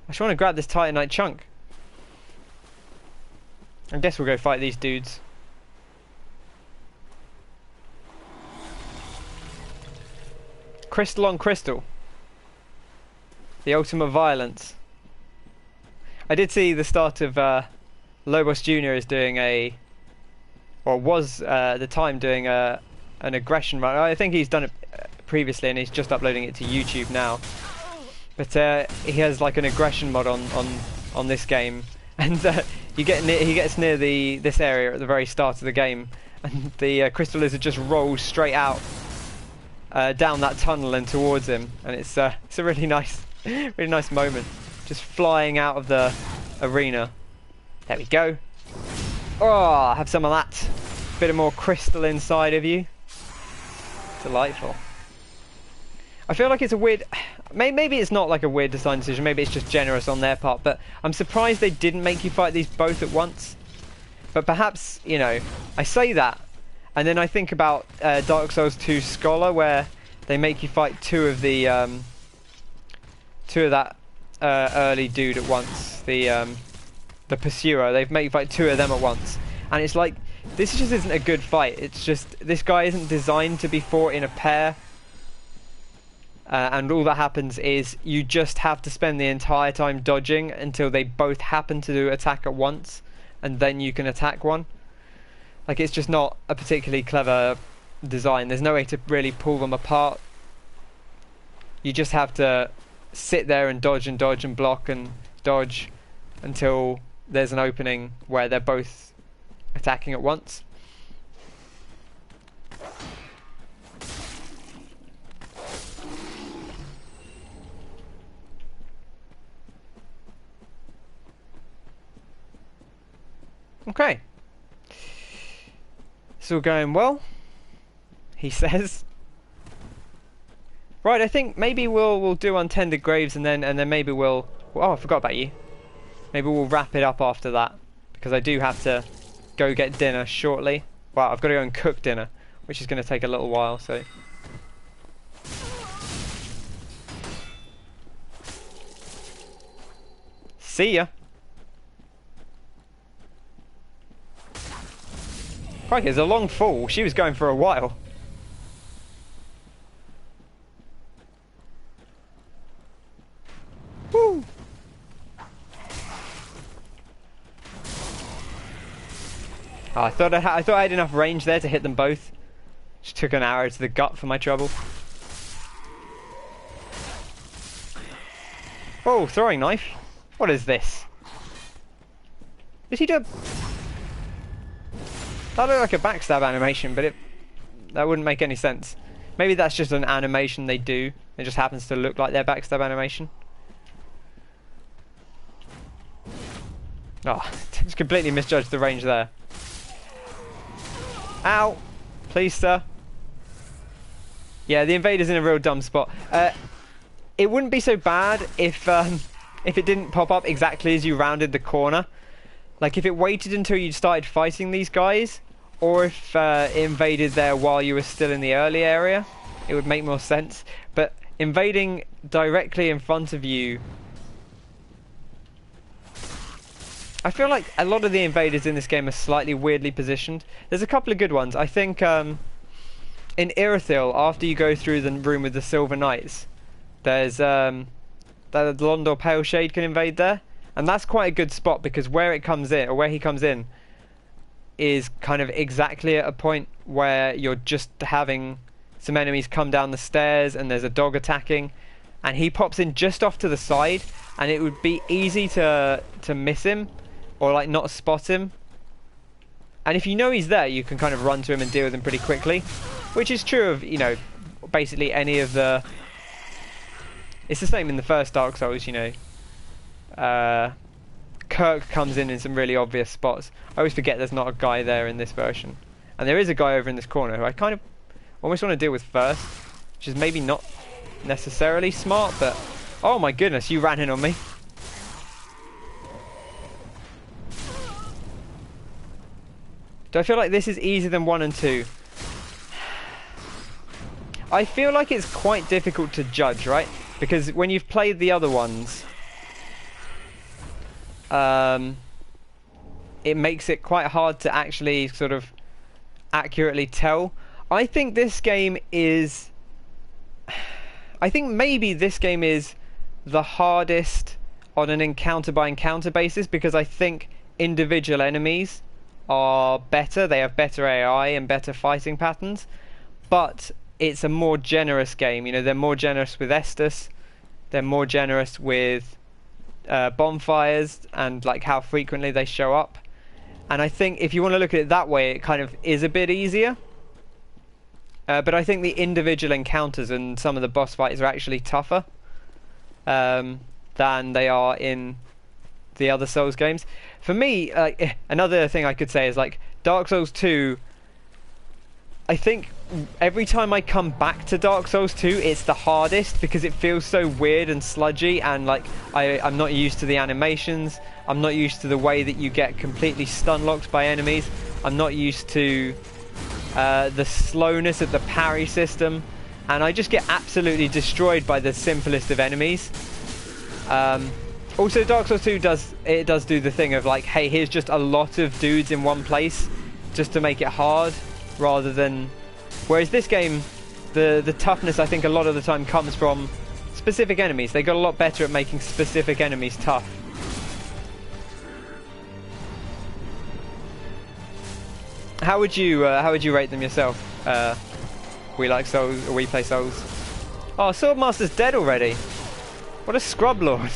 I just want to grab this Titanite chunk. I guess we'll go fight these dudes. Crystal on crystal. The ultimate violence. I did see the start of Lobos Jr. is doing a... or was at the time doing an aggression run. I think he's done it previously and he's just uploading it to YouTube now. But he has like an aggression mod on this game, and he gets near this area at the very start of the game, and the crystal lizard just rolls straight out down that tunnel and towards him, and it's a really nice moment, just flying out of the arena. There we go. Oh, have some of that. Bit of more crystal inside of you. Delightful. I feel like it's a weird... Maybe it's not like a weird design decision, maybe it's just generous on their part, but I'm surprised they didn't make you fight these both at once. But perhaps, you know, I say that, and then I think about Dark Souls 2 Scholar, where they make you fight two of that early dude at once, the Pursuer. They've made you fight two of them at once, and it's like, this just isn't a good fight. It's just, this guy isn't designed to be fought in a pair. And all that happens is you just have to spend the entire time dodging until they both happen to attack at once, and then you can attack one. Like, it's just not a particularly clever design. There's no way to really pull them apart. You just have to sit there and dodge and dodge and block and dodge until there's an opening where they're both attacking at once. Okay. It's all going well, he says. Right, I think maybe we'll do Untended Graves, and then maybe we'll... Oh, I forgot about you. Maybe we'll wrap it up after that, because I do have to go get dinner shortly. Well, I've got to go and cook dinner, which is going to take a little while, so... See ya! Crikey, it's a long fall. She was going for a while. Woo! Oh, I thought I had enough range there to hit them both. Just took an arrow to the gut for my trouble. Oh, throwing knife. What is this? Did he do a... That looked like a backstab animation, but that wouldn't make any sense. Maybe that's just an animation they do. It just happens to look like their backstab animation. Oh, just completely misjudged the range there. Ow! Please, sir. Yeah, the invader's in a real dumb spot. It wouldn't be so bad if it didn't pop up exactly as you rounded the corner. Like, if it waited until you started fighting these guys, or if it invaded there while you were still in the early area, it would make more sense. But invading directly in front of you... I feel like a lot of the invaders in this game are slightly weirdly positioned. There's a couple of good ones. I think in Irithyll, after you go through the room with the Silver Knights, there's the Londor Pale Shade can invade there. And that's quite a good spot, because where it comes in, or where he comes in, is kind of exactly at a point where you're just having some enemies come down the stairs and there's a dog attacking, and he pops in just off to the side, and it would be easy to miss him, or like not spot him. And if you know he's there, you can kind of run to him and deal with him pretty quickly, which is true of, you know, basically any of the... It's the same in the first Dark Souls, you know. Kirk comes in some really obvious spots. I always forget there's not a guy there in this version. And there is a guy over in this corner who I kind of almost want to deal with first, which is maybe not necessarily smart, but... Oh my goodness, you ran in on me. Do I feel like this is easier than 1 and 2? I feel like it's quite difficult to judge, right? Because when you've played the other ones, it makes it quite hard to actually sort of accurately tell. I think this game is... I think maybe this game is the hardest on an encounter by encounter basis, because I think individual enemies are better, they have better AI and better fighting patterns, but it's a more generous game. You know, they're more generous with Estus, they're more generous with bonfires and like how frequently they show up, and I think if you want to look at it that way, it kind of is a bit easier. But I think the individual encounters and some of the boss fights are actually tougher than they are in the other Souls games. For me, another thing I could say is like Dark Souls 2, I think every time I come back to Dark Souls 2, it's the hardest because it feels so weird and sludgy, and like I'm not used to the animations, I'm not used to the way that you get completely stun locked by enemies, I'm not used to the slowness of the parry system, and I just get absolutely destroyed by the simplest of enemies. Also, Dark Souls 2 does do the thing of like, hey, here's just a lot of dudes in one place just to make it hard, rather than... Whereas this game, the toughness I think a lot of the time comes from specific enemies. They got a lot better at making specific enemies tough. How would you rate them yourself? We like Souls, or we play Souls. Oh, Swordmaster's dead already. What a scrub lord.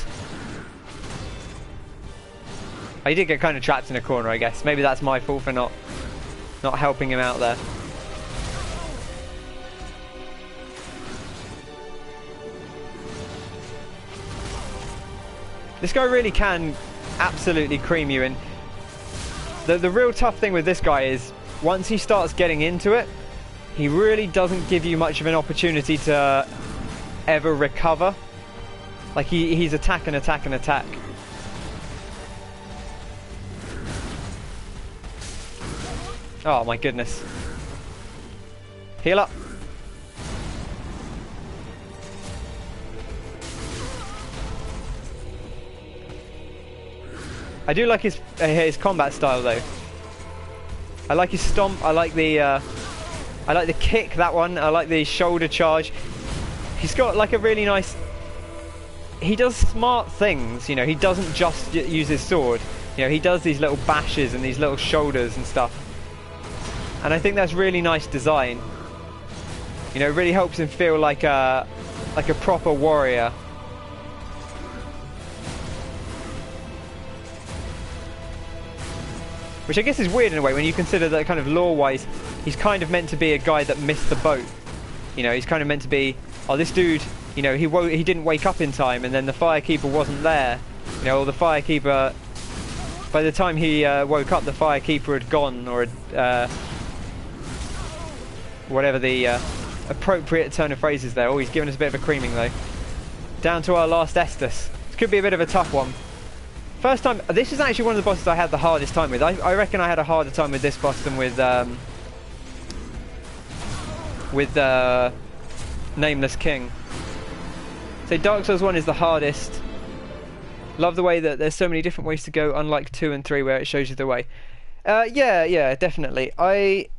Oh, he did get kind of trapped in a corner, I guess. Maybe that's my fault for not helping him out there. This guy really can absolutely cream you in. The real tough thing with this guy is once he starts getting into it, he really doesn't give you much of an opportunity to ever recover. Like he's attack and attack and attack. Oh my goodness. Heal up. I do like his combat style though. I like his stomp. I like the kick, that one. I like the shoulder charge. He's got like a really nice... He does smart things, you know. He doesn't just use his sword. You know, he does these little bashes and these little shoulders and stuff. And I think that's really nice design. You know, it really helps him feel like a proper warrior. Which I guess is weird in a way when you consider that kind of lore-wise, he's kind of meant to be a guy that missed the boat. You know, he's kind of meant to be, oh, this dude, you know, he didn't wake up in time, and then the Firekeeper wasn't there. You know, or the Firekeeper, by the time he woke up, the Firekeeper had gone, or whatever the appropriate turn of phrase is there. Oh, he's given us a bit of a creaming though. Down to our last Estus. This could be a bit of a tough one. First time, this is actually one of the bosses I had the hardest time with. I reckon I had a harder time with this boss than with Nameless King. So Dark Souls 1 is the hardest. Love the way that there's so many different ways to go, unlike 2 and 3 where it shows you the way. Yeah, definitely. I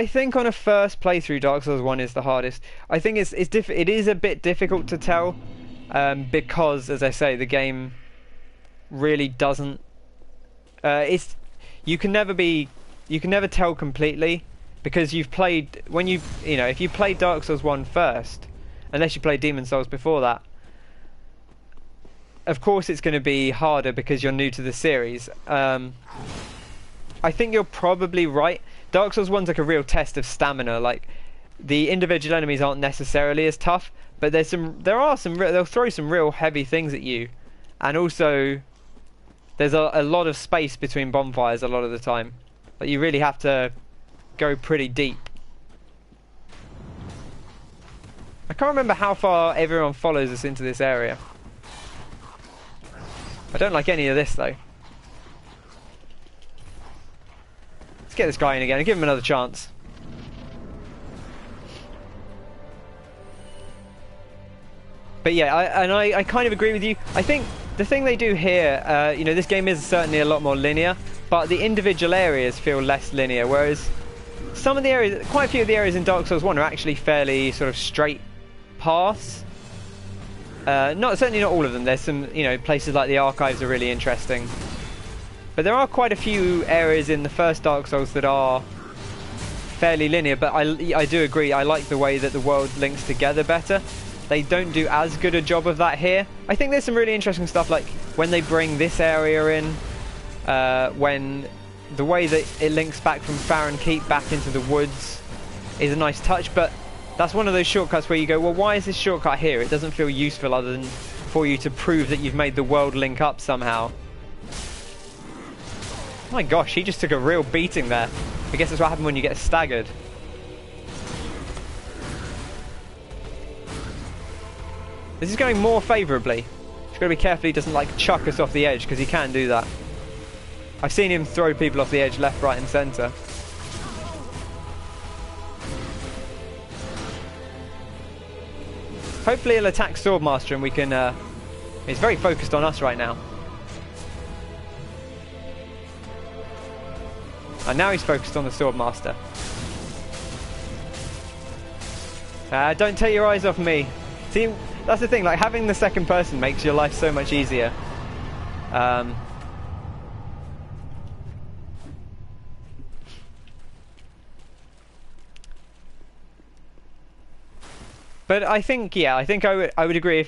think on a first playthrough, Dark Souls 1 is the hardest. I think it is a bit difficult to tell, because, as I say, the game really doesn't. You can never tell completely, because you've played if you played Dark Souls 1 first, unless you played Demon Souls before that, of course it's going to be harder because you're new to the series. I think you're probably right. Dark Souls 1's like a real test of stamina. Like, the individual enemies aren't necessarily as tough, but they'll throw some real heavy things at you, and also there's a lot of space between bonfires a lot of the time. Like, you really have to go pretty deep. I can't remember how far everyone follows us into this area. I don't like any of this though. Let's get this guy in again and give him another chance. But yeah, I kind of agree with you. I think the thing they do here, you know, this game is certainly a lot more linear, but the individual areas feel less linear, whereas some of the areas, quite a few of the areas in Dark Souls 1 are actually fairly sort of straight paths. Certainly not all of them. There's some, you know, places like the archives are really interesting. But there are quite a few areas in the first Dark Souls that are fairly linear, but I do agree, I like the way that the world links together better. They don't do as good a job of that here. I think there's some really interesting stuff, like when they bring this area in, when the way that it links back from Farron Keep back into the woods is a nice touch, but that's one of those shortcuts where you go, well, why is this shortcut here? It doesn't feel useful other than for you to prove that you've made the world link up somehow. My gosh, he just took a real beating there. I guess that's what happens when you get staggered. This is going more favourably. Just got to be careful he doesn't like chuck us off the edge, because he can do that. I've seen him throw people off the edge left, right and centre. Hopefully he'll attack Swordmaster and we can... he's very focused on us right now. And now he's focused on the Swordmaster. Don't take your eyes off me. See, that's the thing, like having the second person makes your life so much easier. But I think, yeah, I think I would agree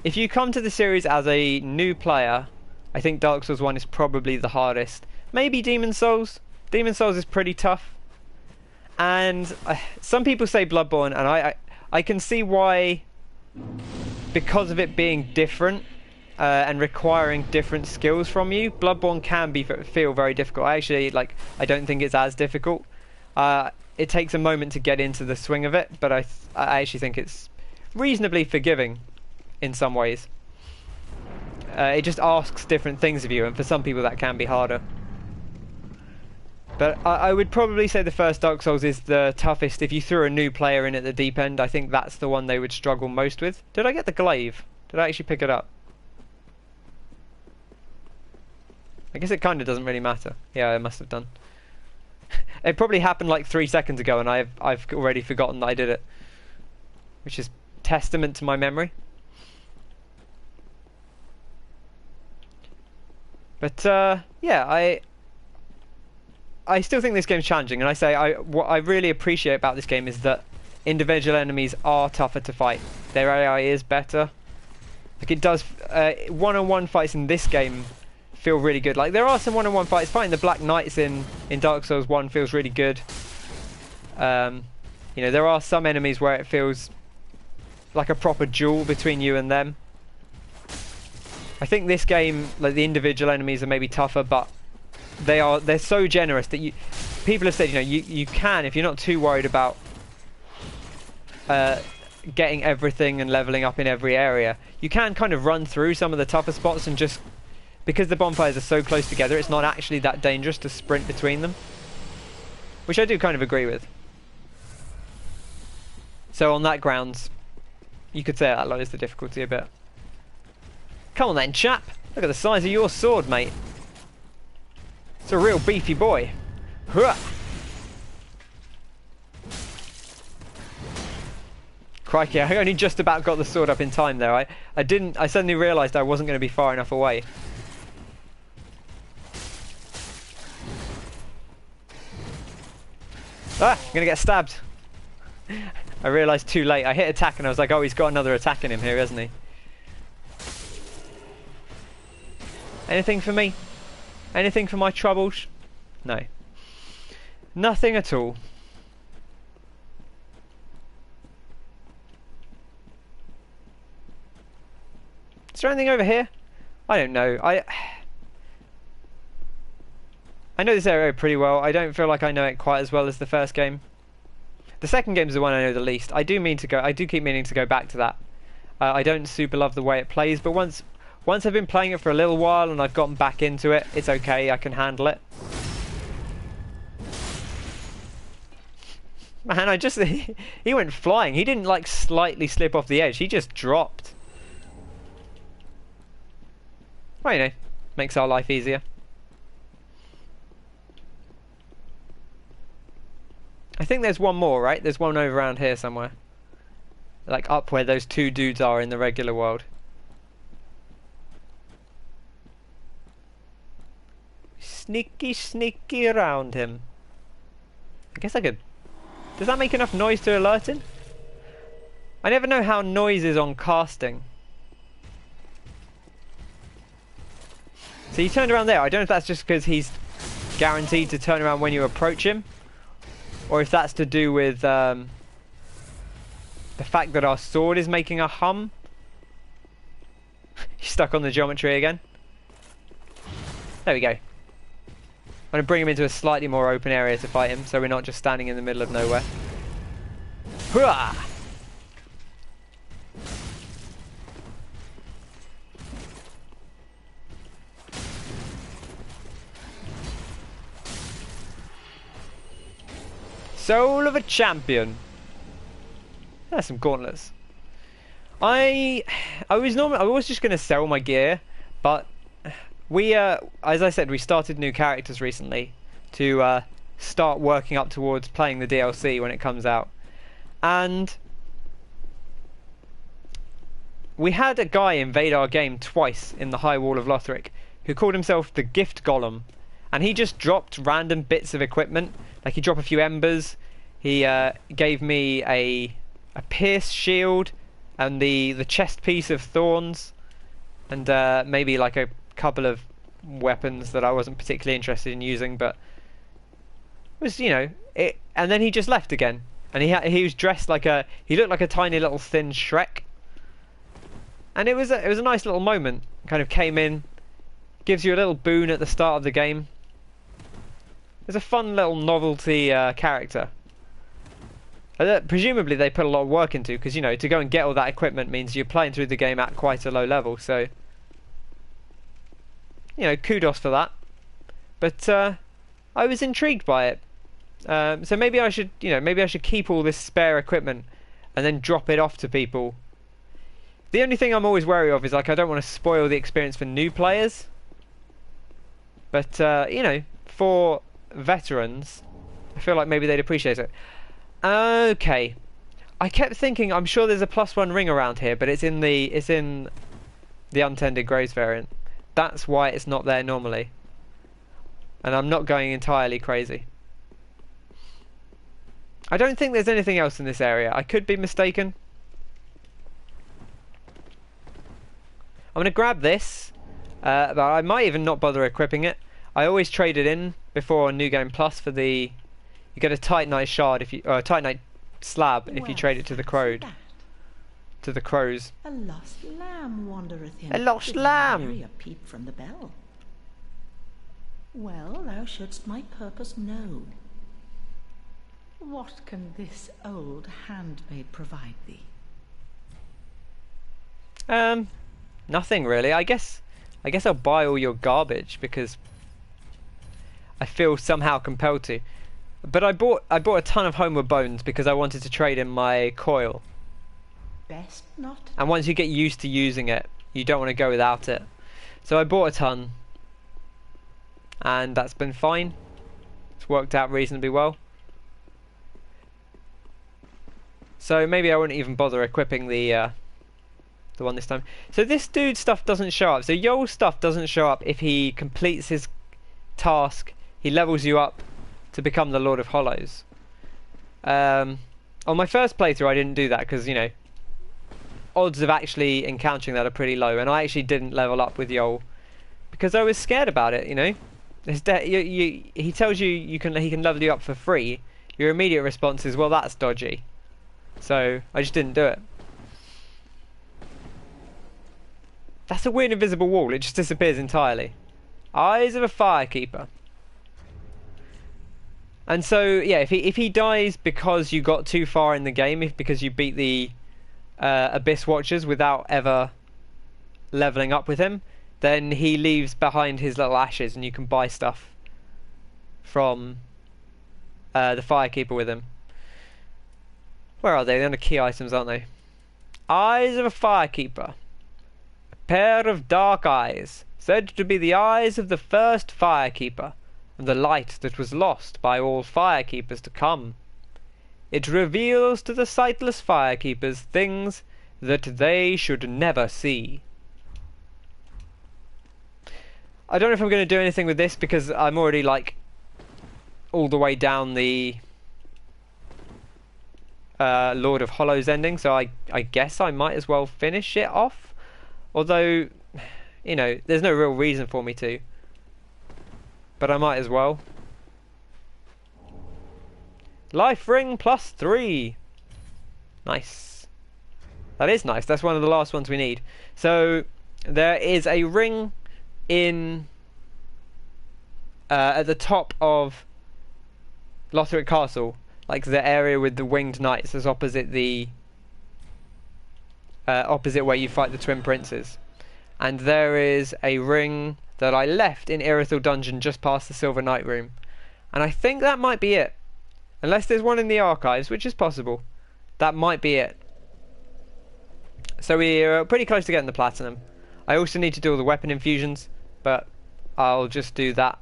if you come to the series as a new player, I think Dark Souls 1 is probably the hardest. Maybe Demon's Souls. Demon's Souls is pretty tough. And some people say Bloodborne, and I can see why, because of it being different and requiring different skills from you, Bloodborne can feel very difficult. I don't think it's as difficult. It takes a moment to get into the swing of it, but I actually think it's reasonably forgiving in some ways. It just asks different things of you, and for some people that can be harder. But I would probably say the first Dark Souls is the toughest. If you threw a new player in at the deep end, I think that's the one they would struggle most with. Did I get the glaive? Did I actually pick it up? I guess it kind of doesn't really matter. Yeah, I must have done. It probably happened like 3 seconds ago and I've already forgotten that I did it. Which is testament to my memory. But yeah, I still think this game's challenging, and what I really appreciate about this game is that individual enemies are tougher to fight. Their AI is better. Like, it does one-on-one fights in this game feel really good. Like, there are some one-on-one fights. Fighting the Black Knights in Dark Souls 1 feels really good. You know, there are some enemies where it feels like a proper duel between you and them. I think this game, like, the individual enemies are maybe tougher, but they're so generous that people have said, you know, you can, if you're not too worried about getting everything and leveling up in every area, you can kind of run through some of the tougher spots, and just because the bonfires are so close together, it's not actually that dangerous to sprint between them, which I do kind of agree with. So on that grounds, you could say that lowers the difficulty a bit. Come on then, chap, look at the size of your sword, mate. It's a real beefy boy. Hurrah. Crikey, I only just about got the sword up in time there. I suddenly realised I wasn't going to be far enough away. Ah, I'm going to get stabbed. I realised too late. I hit attack and I was like, oh, he's got another attack in him here, hasn't he? Anything for me? Anything for my troubles? No. Nothing at all. Is there anything over here? I don't know. I know this area pretty well. I don't feel like I know it quite as well as the first game. The second game is the one I know the least. I do keep meaning to go back to that. I don't super love the way it plays, but once I've been playing it for a little while and I've gotten back into it, it's okay. I can handle it. Man, he went flying. He didn't like slightly slip off the edge. He just dropped. Well, you know, makes our life easier. I think there's one more, right? There's one over around here somewhere. Like up where those two dudes are in the regular world. Sneaky, sneaky around him. I guess I could... Does that make enough noise to alert him? I never know how noise is on casting. So he turned around there. I don't know if that's just because he's guaranteed to turn around when you approach him, or if that's to do with the fact that our sword is making a hum. He's stuck on the geometry again. There we go. I'm going to bring him into a slightly more open area to fight him, so we're not just standing in the middle of nowhere. Hurrah! Soul of a champion. That's some gauntlets. I was just gonna sell my gear, but we as I said, we started new characters recently to start working up towards playing the DLC when it comes out, and we had a guy invade our game twice in the High Wall of Lothric who called himself the Gift Golem, and he just dropped random bits of equipment. Like he dropped a few embers. He gave me a pierce shield and the chest piece of thorns, and maybe like a couple of weapons that I wasn't particularly interested in using, but was, you know, it. And then he just left again, and he was dressed like he looked like a tiny little thin Shrek, and it was a nice little moment. Kind of came in, gives you a little boon at the start of the game. It's a fun little novelty character. Presumably they put a lot of work into, because, you know, to go and get all that equipment means you're playing through the game at quite a low level, so, you know, kudos for that. But I was intrigued by it. So maybe I should, you know, maybe I should keep all this spare equipment and then drop it off to people. The only thing I'm always wary of is, like, I don't want to spoil the experience for new players. But, you know, for veterans, I feel like maybe they'd appreciate it. Okay, I kept thinking I'm sure there's a +1 ring around here, but it's in the Untended Graves variant. That's why it's not there normally, and I'm not going entirely crazy. I don't think there's anything else in this area. I could be mistaken. I'm gonna grab this, but I might even not bother equipping it. I always trade it in before New Game Plus for the... You get a Titanite shard if you, or a Titanite slab if you trade it to the crow. To the crows. A lost lamb wandereth in. A lost lamb. A peep from the bell. Well, thou shouldst my purpose know. What can this old handmaid provide thee? Nothing really. I guess I'll buy all your garbage because I feel somehow compelled to. But I bought a ton of Homeward Bones because I wanted to trade in my coil. Best not. And once you get used to using it, you don't want to go without it. So I bought a ton, and that's been fine. It's worked out reasonably well. So maybe I won't even bother equipping the one this time. So this dude's stuff doesn't show up. So Yoel's stuff doesn't show up if he completes his task. He levels you up to become the Lord of Hollows. On my first playthrough I didn't do that because, you know, odds of actually encountering that are pretty low, and I actually didn't level up with Yoel because I was scared about it. You know, he tells you he can level you up for free. Your immediate response is, well, that's dodgy. So I just didn't do it. That's a weird invisible wall. It just disappears entirely. Eyes of a Firekeeper. And so yeah, if he dies because you got too far in the game, because you beat the Abyss Watchers without ever leveling up with him, then he leaves behind his little ashes, and you can buy stuff from the Firekeeper with him. Where are they? They're under key items, aren't they? Eyes of a Firekeeper. A pair of dark eyes, said to be the eyes of the first Firekeeper, and the light that was lost by all Firekeepers to come. It reveals to the sightless Firekeepers things that they should never see. I don't know if I'm going to do anything with this, because I'm already like all the way down the Lord of Hollows ending, so I guess I might as well finish it off. Although, you know, there's no real reason for me to. But I might as well. Life ring +3. Nice. That is nice. That's one of the last ones we need. So there is a ring in at the top of Lothric Castle, like the area with the winged knights, is opposite the opposite where you fight the twin princes. And there is a ring that I left in Irithel Dungeon just past the Silver Knight room, and I think that might be it, unless there's one in the archives, which is possible. That might be it. So we're pretty close to getting the platinum. I also need to do all the weapon infusions, but I'll just do that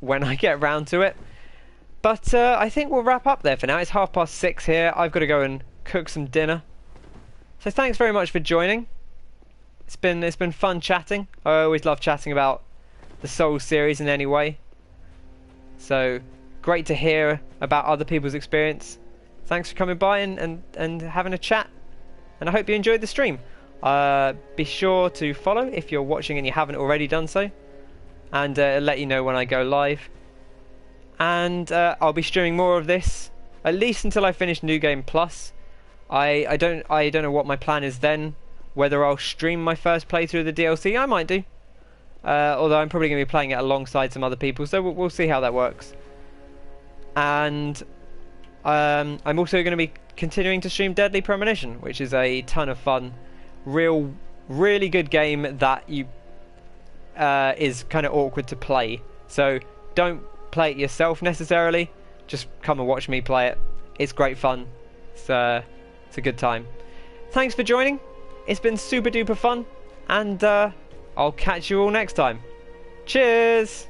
when I get round to it. But I think we'll wrap up there for now. It's 6:30 here. I've got to go and cook some dinner. So thanks very much for joining. It's been fun chatting. I always love chatting about the Souls series in any way. So great to hear about other people's experience. Thanks for coming by and having a chat. And I hope you enjoyed the stream. Be sure to follow if you're watching and you haven't already done so, and let you know when I go live. And I'll be streaming more of this at least until I finish New Game Plus. I don't know what my plan is then. Whether I'll stream my first playthrough of the DLC, I might do. Although I'm probably going to be playing it alongside some other people, so we'll see how that works. And I'm also going to be continuing to stream Deadly Premonition, which is a ton of fun. Really good game that is kind of awkward to play. So don't play it yourself necessarily. Just come and watch me play it. It's great fun. It's a good time. Thanks for joining. It's been super duper fun, and I'll catch you all next time. Cheers!